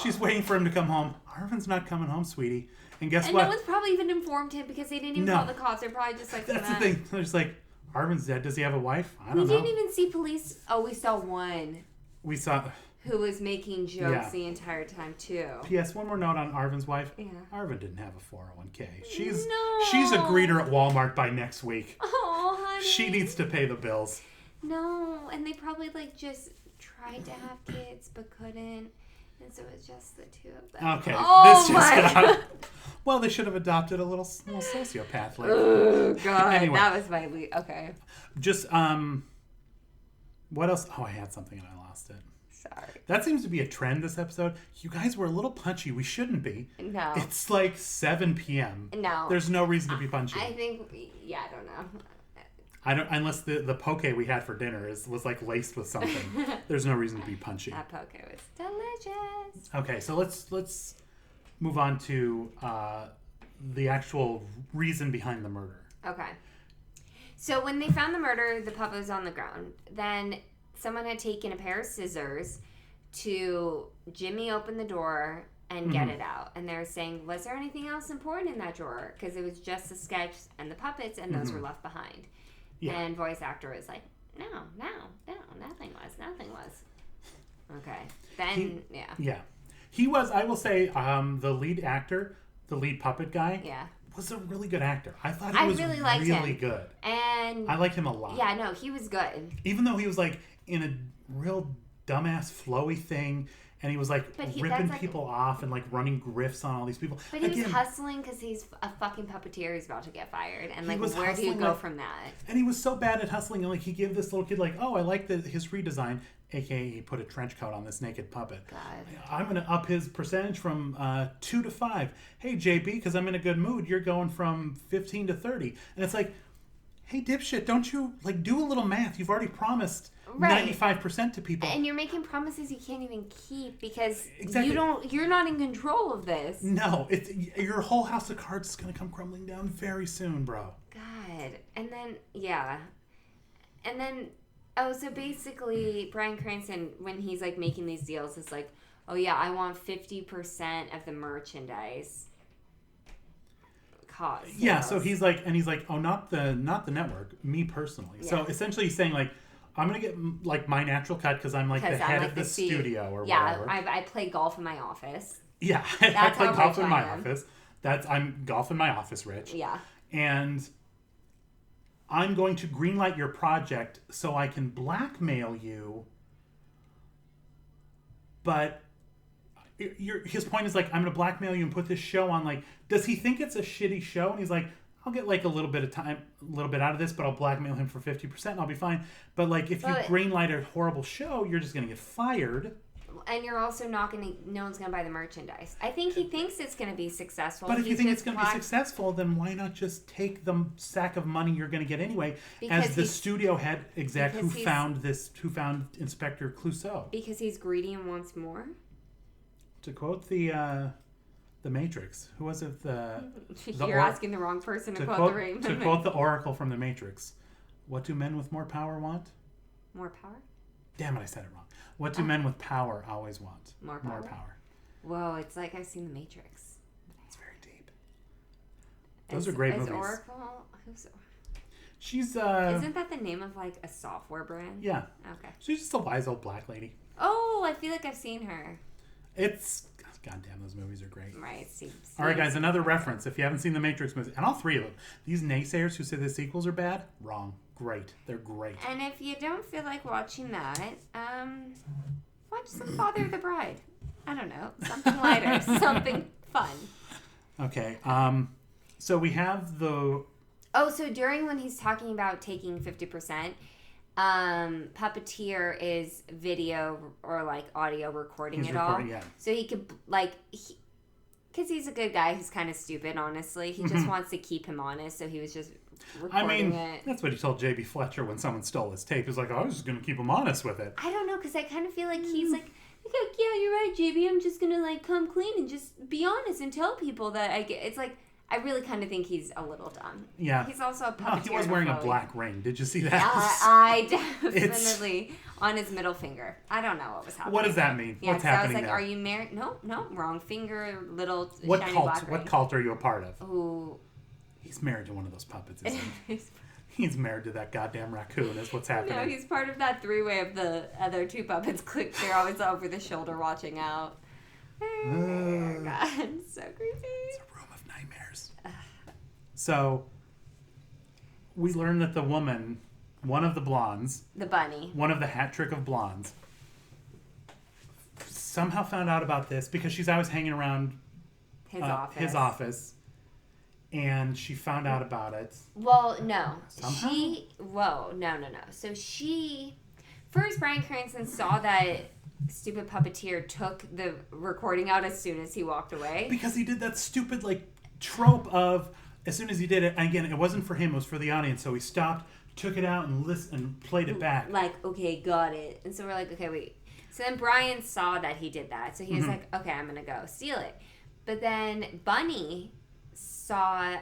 She's waiting for him to come home. Arvin's not coming home, sweetie. And guess what? And no one's probably even informed him because they didn't even call the cops. They're probably just like... That's the thing. They're just like... Arvin's dead. Does he have a wife? I don't know. We didn't even see police. Oh, we saw one. We saw... Who was making jokes the entire time, too. P.S. One more note on Arvin's wife. Yeah. Arvin didn't have a 401k. She's a greeter at Walmart by next week. Oh, honey. She needs to pay the bills. No, and they probably, like, just tried to have kids but couldn't. And so it's just the two of them. Okay. Oh, this just got... Well, they should have adopted a little sociopath. Like... Oh, God. Anyway. That was my lead. Okay. Just, what else? Oh, I had something and I lost it. Sorry. That seems to be a trend this episode. You guys were a little punchy. We shouldn't be. No. It's like 7 p.m. No. There's no reason to be punchy. I think, I don't know. Unless the poke we had for dinner was like laced with something. There's no reason to be punchy. That poke was delicious. Okay, so let's move on to the actual reason behind the murder. Okay. So when they found the murder, the pup was on the ground. Then someone had taken a pair of scissors to Jimmy open the drawer and get it out. And they were saying, was there anything else important in that drawer? Because it was just the sketch and the puppets, and those were left behind. Yeah. And voice actor was like, no, nothing was. Okay. Then, Yeah. He was, I will say, the lead actor, the lead puppet guy, was a really good actor. I thought he was really good. And I liked him a lot. Yeah, no, he was good. Even though he was like in a real dumbass flowy thing, and he was like ripping people off and like running grifts on all these people. But he was hustling because he's a fucking puppeteer. He's about to get fired. And like, where do you go from that? And he was so bad at hustling. And like, he gave this little kid like, oh, I like his redesign. AKA he put a trench coat on this naked puppet. God. I'm going to up his percentage from 2 to 5. Hey, JB, because I'm in a good mood, you're going from 15 to 30. And it's like, hey, dipshit, don't you like do a little math? You've already promised 95% to people. And you're making promises you can't even keep because you're not in control of this. No, your whole house of cards is going to come crumbling down very soon, bro. God. And then, so basically, Bryan Cranston, when he's, like, making these deals, is like, oh, yeah, I want 50% of the merchandise cost. Yeah, so he's like, oh, not the network, me personally. Yeah. So essentially he's saying, like, I'm going to get, like, my natural cut because I'm, like, the head of the studio or whatever. Yeah, I play golf in my office. Yeah, I play golf in my office. I'm golf in my office, Rich. Yeah. And I'm going to greenlight your project so I can blackmail you. But his point is like, I'm going to blackmail you and put this show on. Like, does he think it's a shitty show? And he's like, I'll get like a little bit out of this, but I'll blackmail him for 50% and I'll be fine. But like, if you greenlight a horrible show, you're just going to get fired. And you're also no one's going to buy the merchandise. I think he thinks it's going to be successful. But if you think it's going to be successful, then why not just take the sack of money you're going to get anyway as the studio head exec who found Inspector Clouseau? Because he's greedy and wants more? To quote the Matrix. Who was it? You're asking the wrong person to quote the Raymond. To quote the Oracle from the Matrix. What do men with more power want? More power? Damn it, I said it wrong. What do men with power always want? More power. More power. Whoa, it's like I've seen The Matrix. It's very deep. Those are great movies. Oracle? Who's... She's Isn't that the name of like a software brand? Yeah. Okay. She's just a wise old black lady. Oh, I feel like I've seen her. It's goddamn, those movies are great. Right. All right, guys, another reference. If you haven't seen the Matrix movies, and all three of them, these naysayers who say the sequels are bad, wrong. Great. They're great. And if you don't feel like watching that, watch some Father of the Bride. I don't know, something lighter, something fun. Okay. So we have the. Oh, so during when he's talking about taking 50%. Puppeteer is video or like audio recording it all. Yeah. So he could because he's a good guy who's kind of stupid, honestly. He just wants to keep him honest, so he was just recording it. That's what he told J.B. Fletcher when someone stole his tape. He's like, I was just going to keep him honest with it. I don't know, because I kind of feel like he's like, yeah, you're right, JB. I'm just going to like come clean and just be honest and tell people that I get. It's like, I really kind of think he's a little dumb. Yeah. He's also a puppeteer. He was wearing a black ring. Did you see that? I definitely on his middle finger. I don't know what was happening. What does that mean? Yeah, what's happening I was like, there? Are you married? No, wrong finger, little what shiny cult? black ring. What cult are you a part of? Ooh. He's married to one of those puppets, isn't he? He's married to that goddamn raccoon is what's happening. No, he's part of that three-way of the other two puppets. They're always over the shoulder watching out. Oh, God, so creepy. It's a room of nightmares. So, we learn that the woman, one of the blondes... The bunny. One of the hat trick of blondes, somehow found out about this because she's always hanging around his office. And she found out about it. Well, no. Somehow? No. So first Bryan Cranston saw that stupid puppeteer took the recording out as soon as he walked away. Because he did that stupid, trope of, as soon as he did it, and again, it wasn't for him, it was for the audience, so he stopped, took it out, and played it back. Okay, got it. And so we're like, okay, wait. So then Brian saw that he did that, so he was like, okay, I'm going to go steal it. But then Bunny saw,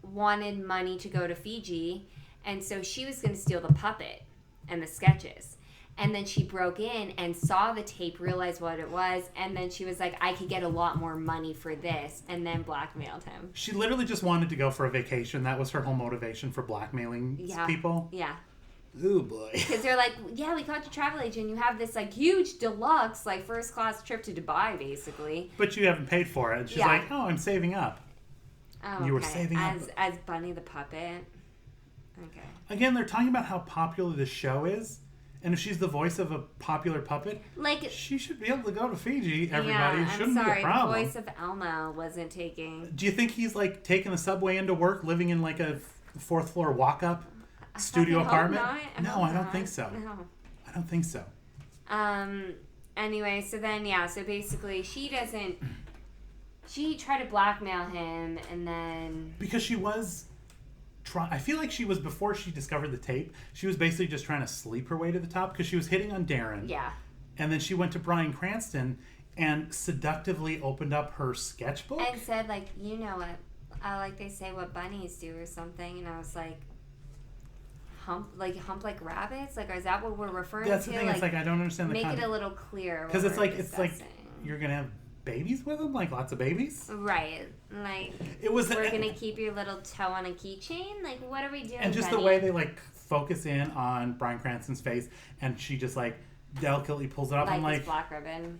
wanted money to go to Fiji, and so she was going to steal the puppet and the sketches. And then she broke in and saw the tape, realized what it was, and then she was like, I could get a lot more money for this, and then blackmailed him. She literally just wanted to go for a vacation. That was her whole motivation for blackmailing people? Yeah. Ooh, boy. Because they're like, yeah, we got your travel agent. You have this, huge deluxe, first-class trip to Dubai, basically. But you haven't paid for it. She's like, oh, I'm saving up. Oh, you were saving up. As Bunny the puppet. Okay. Again, they're talking about how popular the show is. And if she's the voice of a popular puppet, she should be able to go to Fiji, everybody. It shouldn't be a problem. The voice of Elmo wasn't taking... Do you think he's, taking the subway into work, living in, a fourth-floor walk-up studio apartment? No, I don't think so. No. I don't think so. Anyway, so then, so basically she tried to blackmail him, and then... Because she was... I feel like she was, before she discovered the tape, she was basically just trying to sleep her way to the top because she was hitting on Darren. Yeah. And then she went to Bryan Cranston and seductively opened up her sketchbook. And said, you know what, they say what bunnies do or something. And I was like, hump like rabbits? Is that what we're referring to? That's the thing. It's I don't understand the concept. Make it a little clearer. Because it's like you're going to have babies with them? Lots of babies? Right. It was we're going to keep your little toe on a keychain? What are we doing, And just Benny? the way they, focus in on Bryan Cranston's face, and she just, delicately pulls it up. I'm this black ribbon.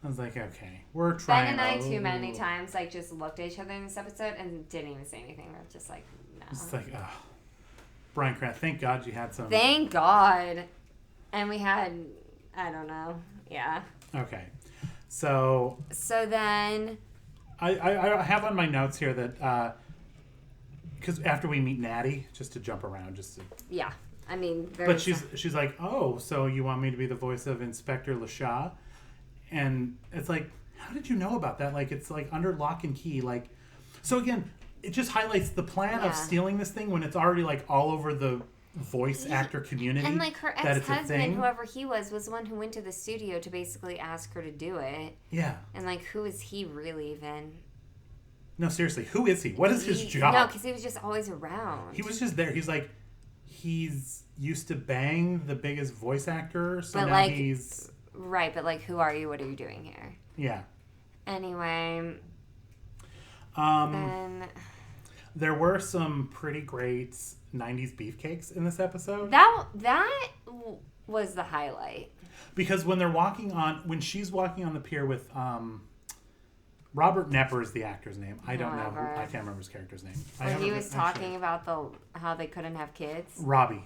I was like, okay, we're trying. Ben and I, too many times, just looked at each other in this episode and didn't even say anything. We're just no. It's Bryan Cranston, thank God you had some. Thank God. And we had, I don't know, yeah. Okay. So then... I have on my notes here that... Because after we meet Natty, just to jump around, Yeah. I mean... But she's like, oh, so you want me to be the voice of Inspector LaShaw? And it's how did you know about that? It's under lock and key. So again, it just highlights the plan of stealing this thing when it's already all over the voice actor community. And her ex-husband, whoever he was the one who went to the studio to basically ask her to do it. Yeah. And who is he really even? No, seriously, who is he? What is his job? No, because he was just always around. He was just there. He's used to bang the biggest voice actor, so now he's... Right, but who are you? What are you doing here? Yeah. Anyway. Then... There were some pretty great 90s beefcakes in this episode. That was the highlight. Because when she's walking on the pier with Robert Nepper is the actor's name. I don't know. I can't remember his character's name. When he was talking about how they couldn't have kids. Robbie.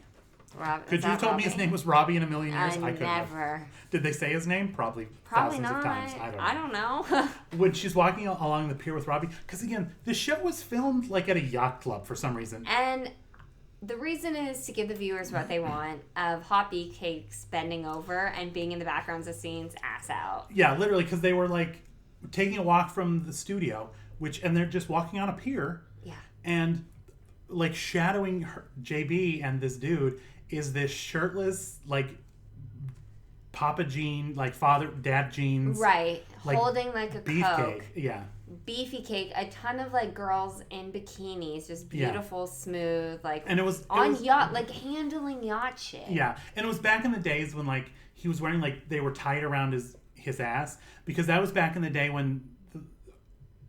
Could you have told me his name was Robbie in a million years? I couldn't. Never. Did they say his name? Probably thousands not. Of times. I don't know. When she's walking along the pier with Robbie, because again, the show was filmed like at a yacht club for some reason. And the reason is to give the viewers what they want of hot beefcakes bending over and being in the backgrounds of scenes, ass out. Yeah, literally, because they were like taking a walk from the studio, and they're just walking on a pier. Yeah. And like shadowing JB and this dude is this shirtless, like Papa Jean, like dad jeans. Right. Like, holding like a beefcake. Coke. Yeah. Beefy cake, a ton of like girls in bikinis, just beautiful, smooth, like, and it was yacht, like handling yacht shit. Yeah. And it was back in the days when like he was wearing like they were tied around his ass, because that was back in the day when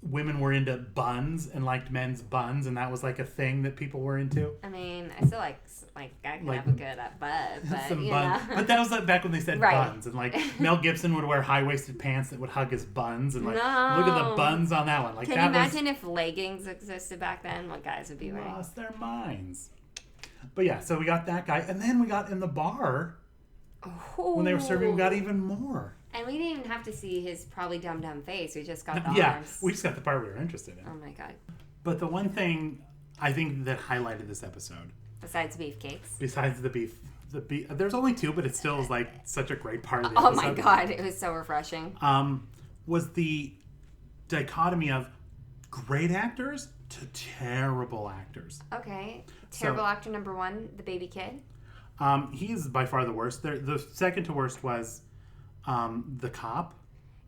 women were into buns and liked men's buns, and that was like a thing that people were into. I mean, I still like I can have a good butt, but some buns. But that was like back when they said right. buns, and like Mel Gibson would wear high-waisted pants that would hug his buns, and like look at the buns on that one. Like, can you imagine if leggings existed back then? What guys would be wearing? Lost their minds. But yeah, so we got that guy, and then we got in the bar when they were serving. We got even more. And we didn't even have to see his probably dumb face. We just got the arms. We just got the part we were interested in. Oh my god. But the one thing I think that highlighted this episode, besides beefcakes, besides the beef, there's only two, but it still is like such a great part of the episode. Oh my god, it was so refreshing. Was the dichotomy of great actors to terrible actors. Okay. Terrible actor number one, the baby kid. He is by far the worst. The second to worst was the cop.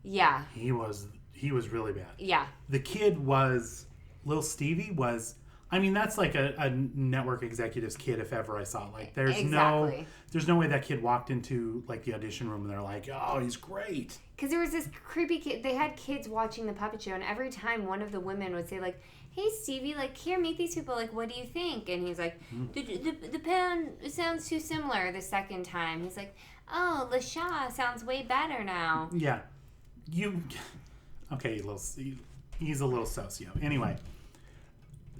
Yeah. He was really bad. Yeah. The kid was Lil Stevie was. I mean, that's like a network executive's kid if ever I saw it. Like, there's no way that kid walked into like the audition room and they're like, oh, he's great. Because there was this creepy kid. They had kids watching the puppet show, and every time one of the women would say like, hey Stevie, like, here, meet these people, like, what do you think? And he's like, the pound sounds too similar. The second time he's like, oh, LaShaw sounds way better now. Yeah. Okay, he's a little socio. Anyway,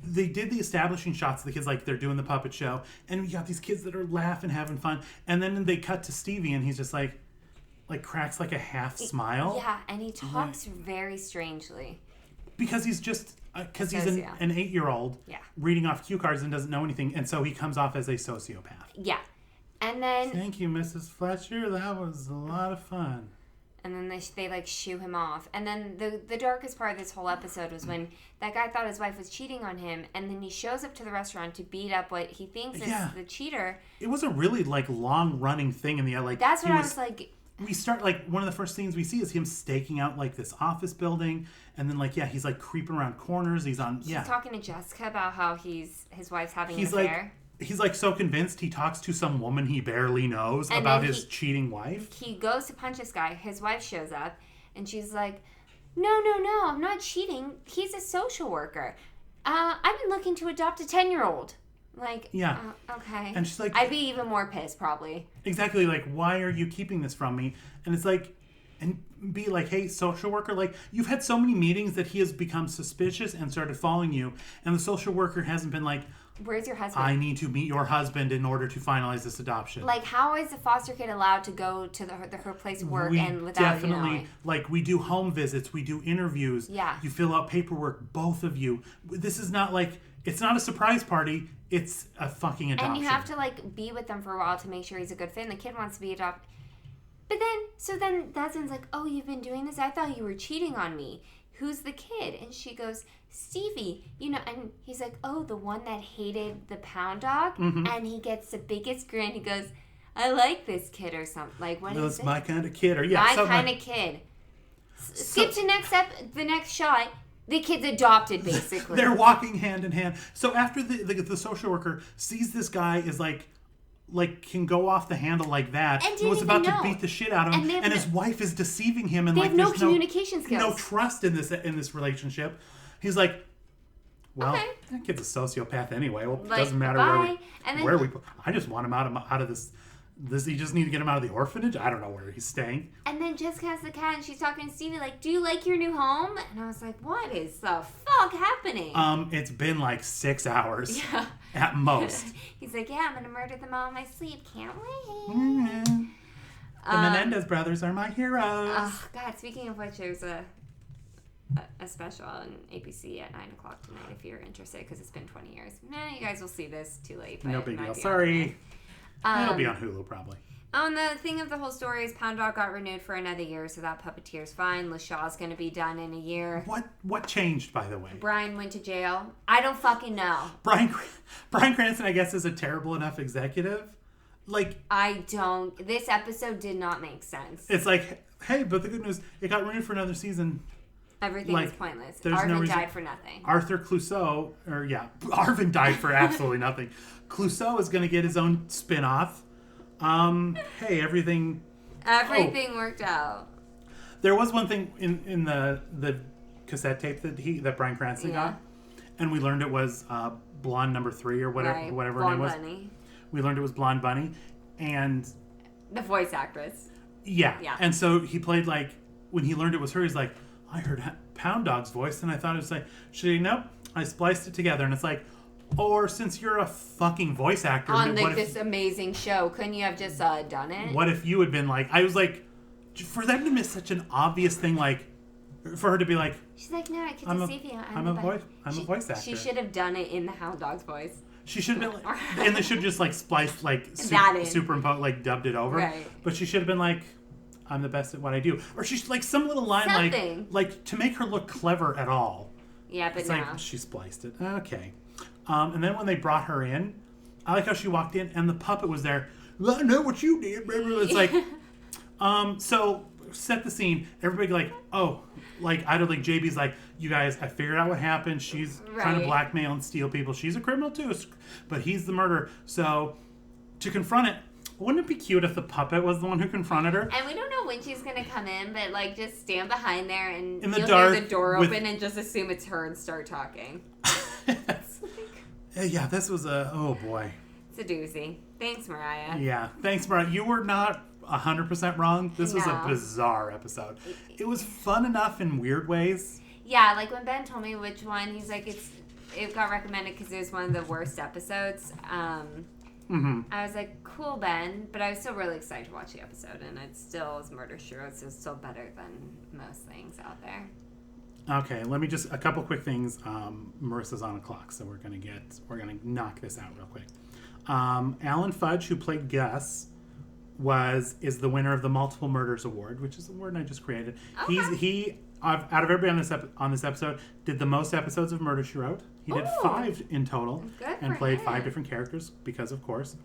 they did the establishing shots of the kids, like they're doing the puppet show, and we got these kids that are laughing, having fun, and then they cut to Stevie, and he's just like cracks like a half smile. Yeah, and he talks very strangely. Because he's just, because he's an 8-year-old reading off cue cards and doesn't know anything, and so he comes off as a sociopath. Yeah. And then... Thank you, Mrs. Fletcher. That was a lot of fun. And then they like shoo him off. And then the darkest part of this whole episode was when that guy thought his wife was cheating on him, and then he shows up to the restaurant to beat up what he thinks is the cheater. It was a really like long running thing in the like. That's what I was like. We start like one of the first things we see is him staking out like this office building, and then like he's like creeping around corners. He's talking to Jessica about how his wife's having an affair. He's like so convinced he talks to some woman he barely knows about his cheating wife. He goes to punch this guy. His wife shows up, and she's like, No, I'm not cheating. He's a social worker. I've been looking to adopt a 10-year-old. Like, okay. And she's like, I'd be even more pissed, probably. Exactly. Like, why are you keeping this from me? And it's like, and be like, hey, social worker, like, you've had so many meetings that he has become suspicious and started following you, and the social worker hasn't been like, where's your husband? I need to meet your husband in order to finalize this adoption. Like, how is a foster kid allowed to go to her place of work and without definitely, like, we do home visits, we do interviews. Yeah. You fill out paperwork, both of you. This is not like, it's not a surprise party. It's a fucking adoption. And you have to, like, be with them for a while to make sure he's a good fit. And the kid wants to be adopted. But then Desmond's like, oh, you've been doing this? I thought you were cheating on me. Who's the kid? And she goes, Stevie. And he's like, oh, the one that hated the pound dog? Mm-hmm. And he gets the biggest grin. He goes, I like this kid or something. Like, what is it? My kind of kid. Or my kind of kid. Skip to the next shot. The kid's adopted, basically. They're walking hand in hand. So after the social worker sees this guy is like can go off the handle like that, and was about to beat the shit out of him, and his wife is deceiving him, and they have no communication skills, no trust in this relationship. He's like, Well, okay. That kid's a sociopath anyway. Well, it like, doesn't matter where we put. I just want him out of this. You just need to get him out of the orphanage? I don't know where he's staying. And then Jessica has the cat, and she's talking to Stevie like, do you like your new home? And I was like, what is the fuck happening? It's been like 6 hours. Yeah. At most. He's like, yeah, I'm going to murder them all in my sleep. Can't wait. Mm-hmm. The Menendez brothers are my heroes. Oh, God. Speaking of which, there's a special on ABC at 9 o'clock tonight if you're interested, because it's been 20 years. You guys will see this too late. But no big deal. Sorry. It'll be on Hulu, probably. The thing of the whole story is Pound Dog got renewed for another year, so that puppeteer's fine. LaShaw's going to be done in a year. What changed, by the way? Brian went to jail. I don't fucking know. Brian Cranston, I guess, is a terrible enough executive. This episode did not make sense. It's like, hey, but the good news, it got renewed for another season. Everything is pointless. Arvin died for nothing. Arthur Clouseau, Arvin died for absolutely nothing. Clouseau is going to get his own spin-off. Hey, everything worked out. There was one thing in the cassette tape that Bryan Cranston got, and we learned it was Blonde Number 3 or whatever her name was. Bunny. We learned it was Blonde Bunny, and the voice actress. Yeah. And so he played when he learned it was her, he's like, I heard Pound Dog's voice, and I thought it was nope. I spliced it together, and it's like, or since you're a fucking voice actor on this amazing show, couldn't you have just done it? What if you had been I was like, for them to miss such an obvious thing, for her to be like, she's like, no, I can deceive you. I'm a voice actor. She should have done it in the Hound Dog's voice. She should have been and they should have just spliced superimposed dubbed it over. Right. But she should have been I'm the best at what I do, or she's some little line something. To make her look clever at all. Yeah, but it's she spliced it. Okay. And then when they brought her in, I like how she walked in and the puppet was there. I know what you did. It's like, so set the scene. Everybody JB's like, you guys, I figured out what happened. She's trying to blackmail and steal people. She's a criminal too, but he's the murderer. So to confront it, wouldn't it be cute if the puppet was the one who confronted her? And we don't know when she's going to come in, but just stand behind there and in the dark, hear the door open and just assume it's her and start talking. Yeah, this was oh boy. It's a doozy. Thanks, Mariah. Yeah, thanks, Mariah. You were not 100% wrong. This was a bizarre episode. It was fun enough in weird ways. Yeah, when Ben told me which one, he's like, it got recommended because it was one of the worst episodes. I was like, cool, Ben, but I was still really excited to watch the episode, and it still is Murder, She Wrote, so it's still better than most things out there. Okay, let me just a couple quick things. Marissa's on a clock, so we're gonna knock this out real quick. Alan Fudge, who played Gus, is the winner of the Multiple Murders Award, which is a word I just created. Okay. He out of everybody on this episode did the most episodes of Murder, She Wrote. He did 5 in total and played 5 different characters because, of course.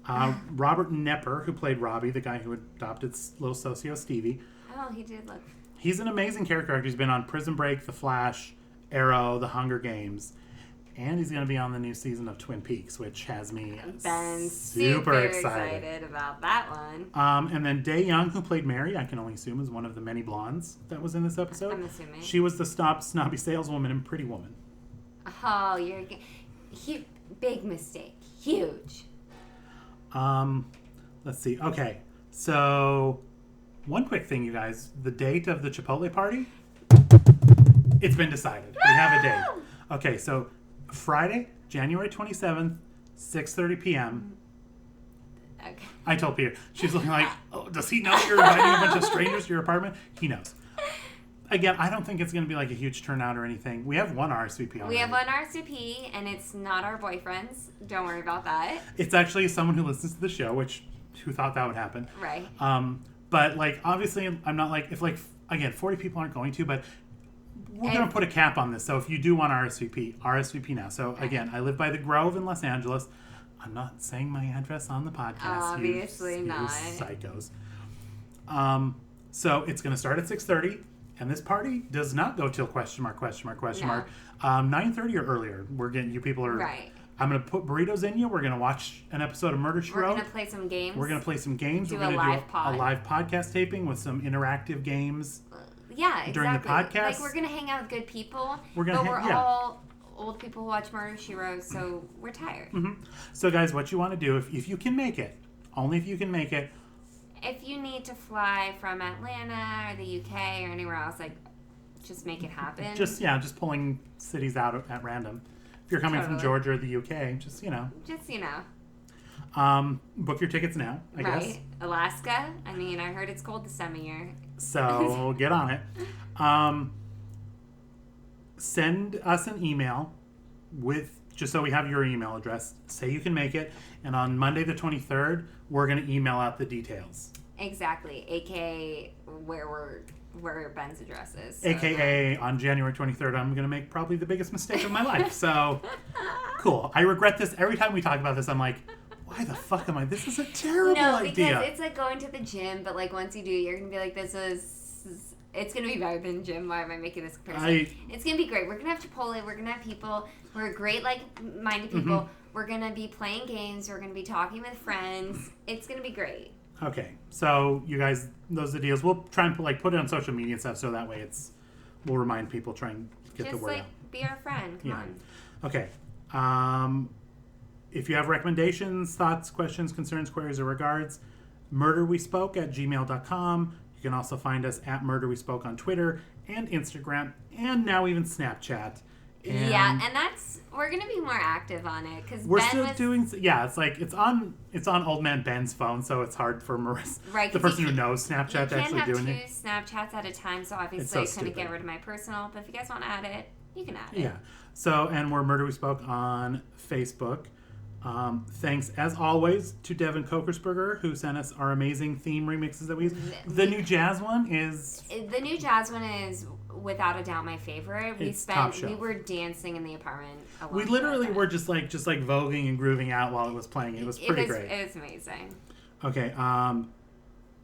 Robert Knepper, who played Robbie, the guy who adopted little socio Stevie. Oh, he did look. He's an amazing character actor. He's been on Prison Break, The Flash, Arrow, The Hunger Games, and he's going to be on the new season of Twin Peaks, which has me super excited about that one. And then Dae Young, who played Mary, I can only assume is one of the many blondes that was in this episode. I'm assuming. She was the snobby saleswoman in Pretty Woman. Oh, you're big mistake. Huge. Let's see. Okay, so one quick thing, you guys. The date of the Chipotle party, it's been decided. We have a date. Okay, so Friday, January 27th, 6:30 p.m. Okay. I told Peter. She's looking like, oh, does he know you're inviting a bunch of strangers to your apartment? He knows. Again, I don't think it's going to be a huge turnout or anything. We have one RSVP already. We have one RSVP, and it's not our boyfriends. Don't worry about that. It's actually someone who listens to the show, who thought that would happen. Right. But, obviously, I'm not if, again, 40 people aren't going to, but we're going to put a cap on this. So if you do want RSVP now. So, again, I live by the Grove in Los Angeles. I'm not saying my address on the podcast. Obviously not. You psychos. So it's going to start at 6:30. And this party does not go till ? 9:30 or earlier. We're getting you people are right. I'm gonna put burritos in you. We're gonna watch an episode of Murder, She Wrote. We're gonna play some games. We're gonna do a live podcast taping with some interactive games. Yeah, exactly. During the podcast, we're gonna hang out with good people. We're all old people who watch Murder, She Wrote, so we're tired. Mm-hmm. So, guys, what you want to do, if you can make it, only if you can make it. If you need to fly from Atlanta or the UK or anywhere else, like, just make it happen. Just pulling cities out at random. If you're coming from Georgia or the UK, just. Book your tickets now, I guess. Right. Alaska. I mean, I heard it's cold this time of year. So get on it. Send us an email just so we have your email address. Say you can make it. And on Monday the 23rd, we're going to email out the details. Exactly. AKA where Ben's address is. So AKA on January 23rd, I'm going to make probably the biggest mistake of my life. So, cool. I regret this. Every time we talk about this, I'm like, why the fuck am I? This is a terrible idea. No, because it's like going to the gym, but like once you do, you're going to be like, it's going to be better than the gym. Why am I making this comparison? It's going to be great. We're going to have Chipotle. We're going to have people. We're great, like-minded people. Mm-hmm. We're going to be playing games. We're going to be talking with friends. It's going to be great. Okay. So, you guys, those are the deals. We'll try and put it on social media and stuff so that way we'll remind people, try and get the word out. Just, be our friend. Come on. Okay. If you have recommendations, thoughts, questions, concerns, queries, or regards, murderwespoke@gmail.com. You can also find us at Murder We Spoke on Twitter and Instagram and now even Snapchat. And we're gonna be more active on it because we're still doing. Yeah, it's like it's on Old Man Ben's phone, so it's hard for Marissa, the person who knows Snapchat, to actually doing it. You can't have 2 Snapchats at a time, so obviously I couldn't get rid of my personal. But if you guys want to add it, you can add it. Yeah. So and we're Murder We Spoke on Facebook. Thanks, as always, to Devin Kokersberger, who sent us our amazing theme remixes that we use. The new jazz one is without a doubt my favorite. We were dancing in the apartment. We literally were just like voguing and grooving out while it was playing. It was pretty great. It was amazing. Okay,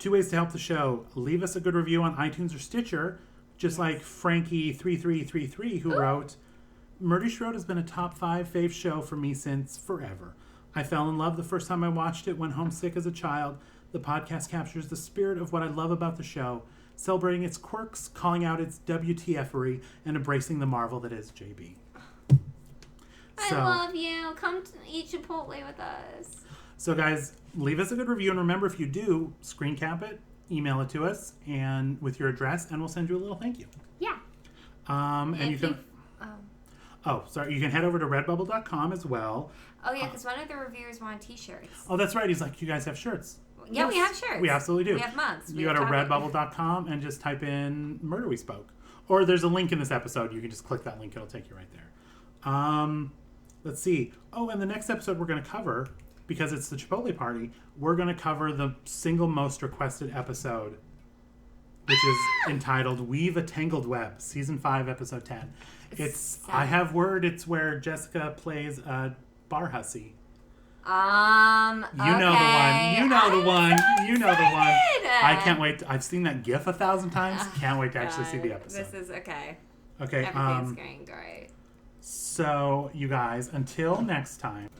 2 ways to help the show. Leave us a good review on iTunes or Stitcher, just like Frankie3333, who wrote, Murder, She Wrote has been a top 5 fave show for me since forever. I fell in love the first time I watched it when homesick as a child. The podcast captures the spirit of what I love about the show, celebrating its quirks, calling out its WTF-ery, and embracing the marvel that is JB. I love you. Come eat Chipotle with us. So guys, leave us a good review, and remember, if you do, screen cap it, email it to us, and with your address, and we'll send you a little thank you. Yeah. And you can... you can head over to redbubble.com as well. Oh, yeah, because one of the reviewers wanted t-shirts. Oh, that's right. He's like, you guys have shirts. Yeah, yes, we have shirts. We absolutely do. We have mugs. You go to redbubble.com and just type in Murder We Spoke. Or there's a link in this episode. You can just click that link. It'll take you right there. Let's see. Oh, and the next episode we're going to cover, because it's the Chipotle party, we're going to cover the single most requested episode, which is entitled Weave a Tangled Web, Season 5, Episode 10. I have word, it's where Jessica plays a bar hussy. You know the one. I can't wait. I've seen that GIF 1,000 times. Can't wait to actually see the episode. This is okay. Okay. Everything's going great. So, you guys, until next time.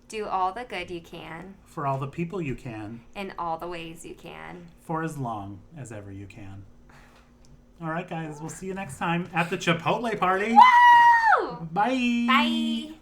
Do all the good you can. For all the people you can. In all the ways you can. For as long as ever you can. All right, guys. We'll see you next time at the Chipotle party. Woo! Bye. Bye.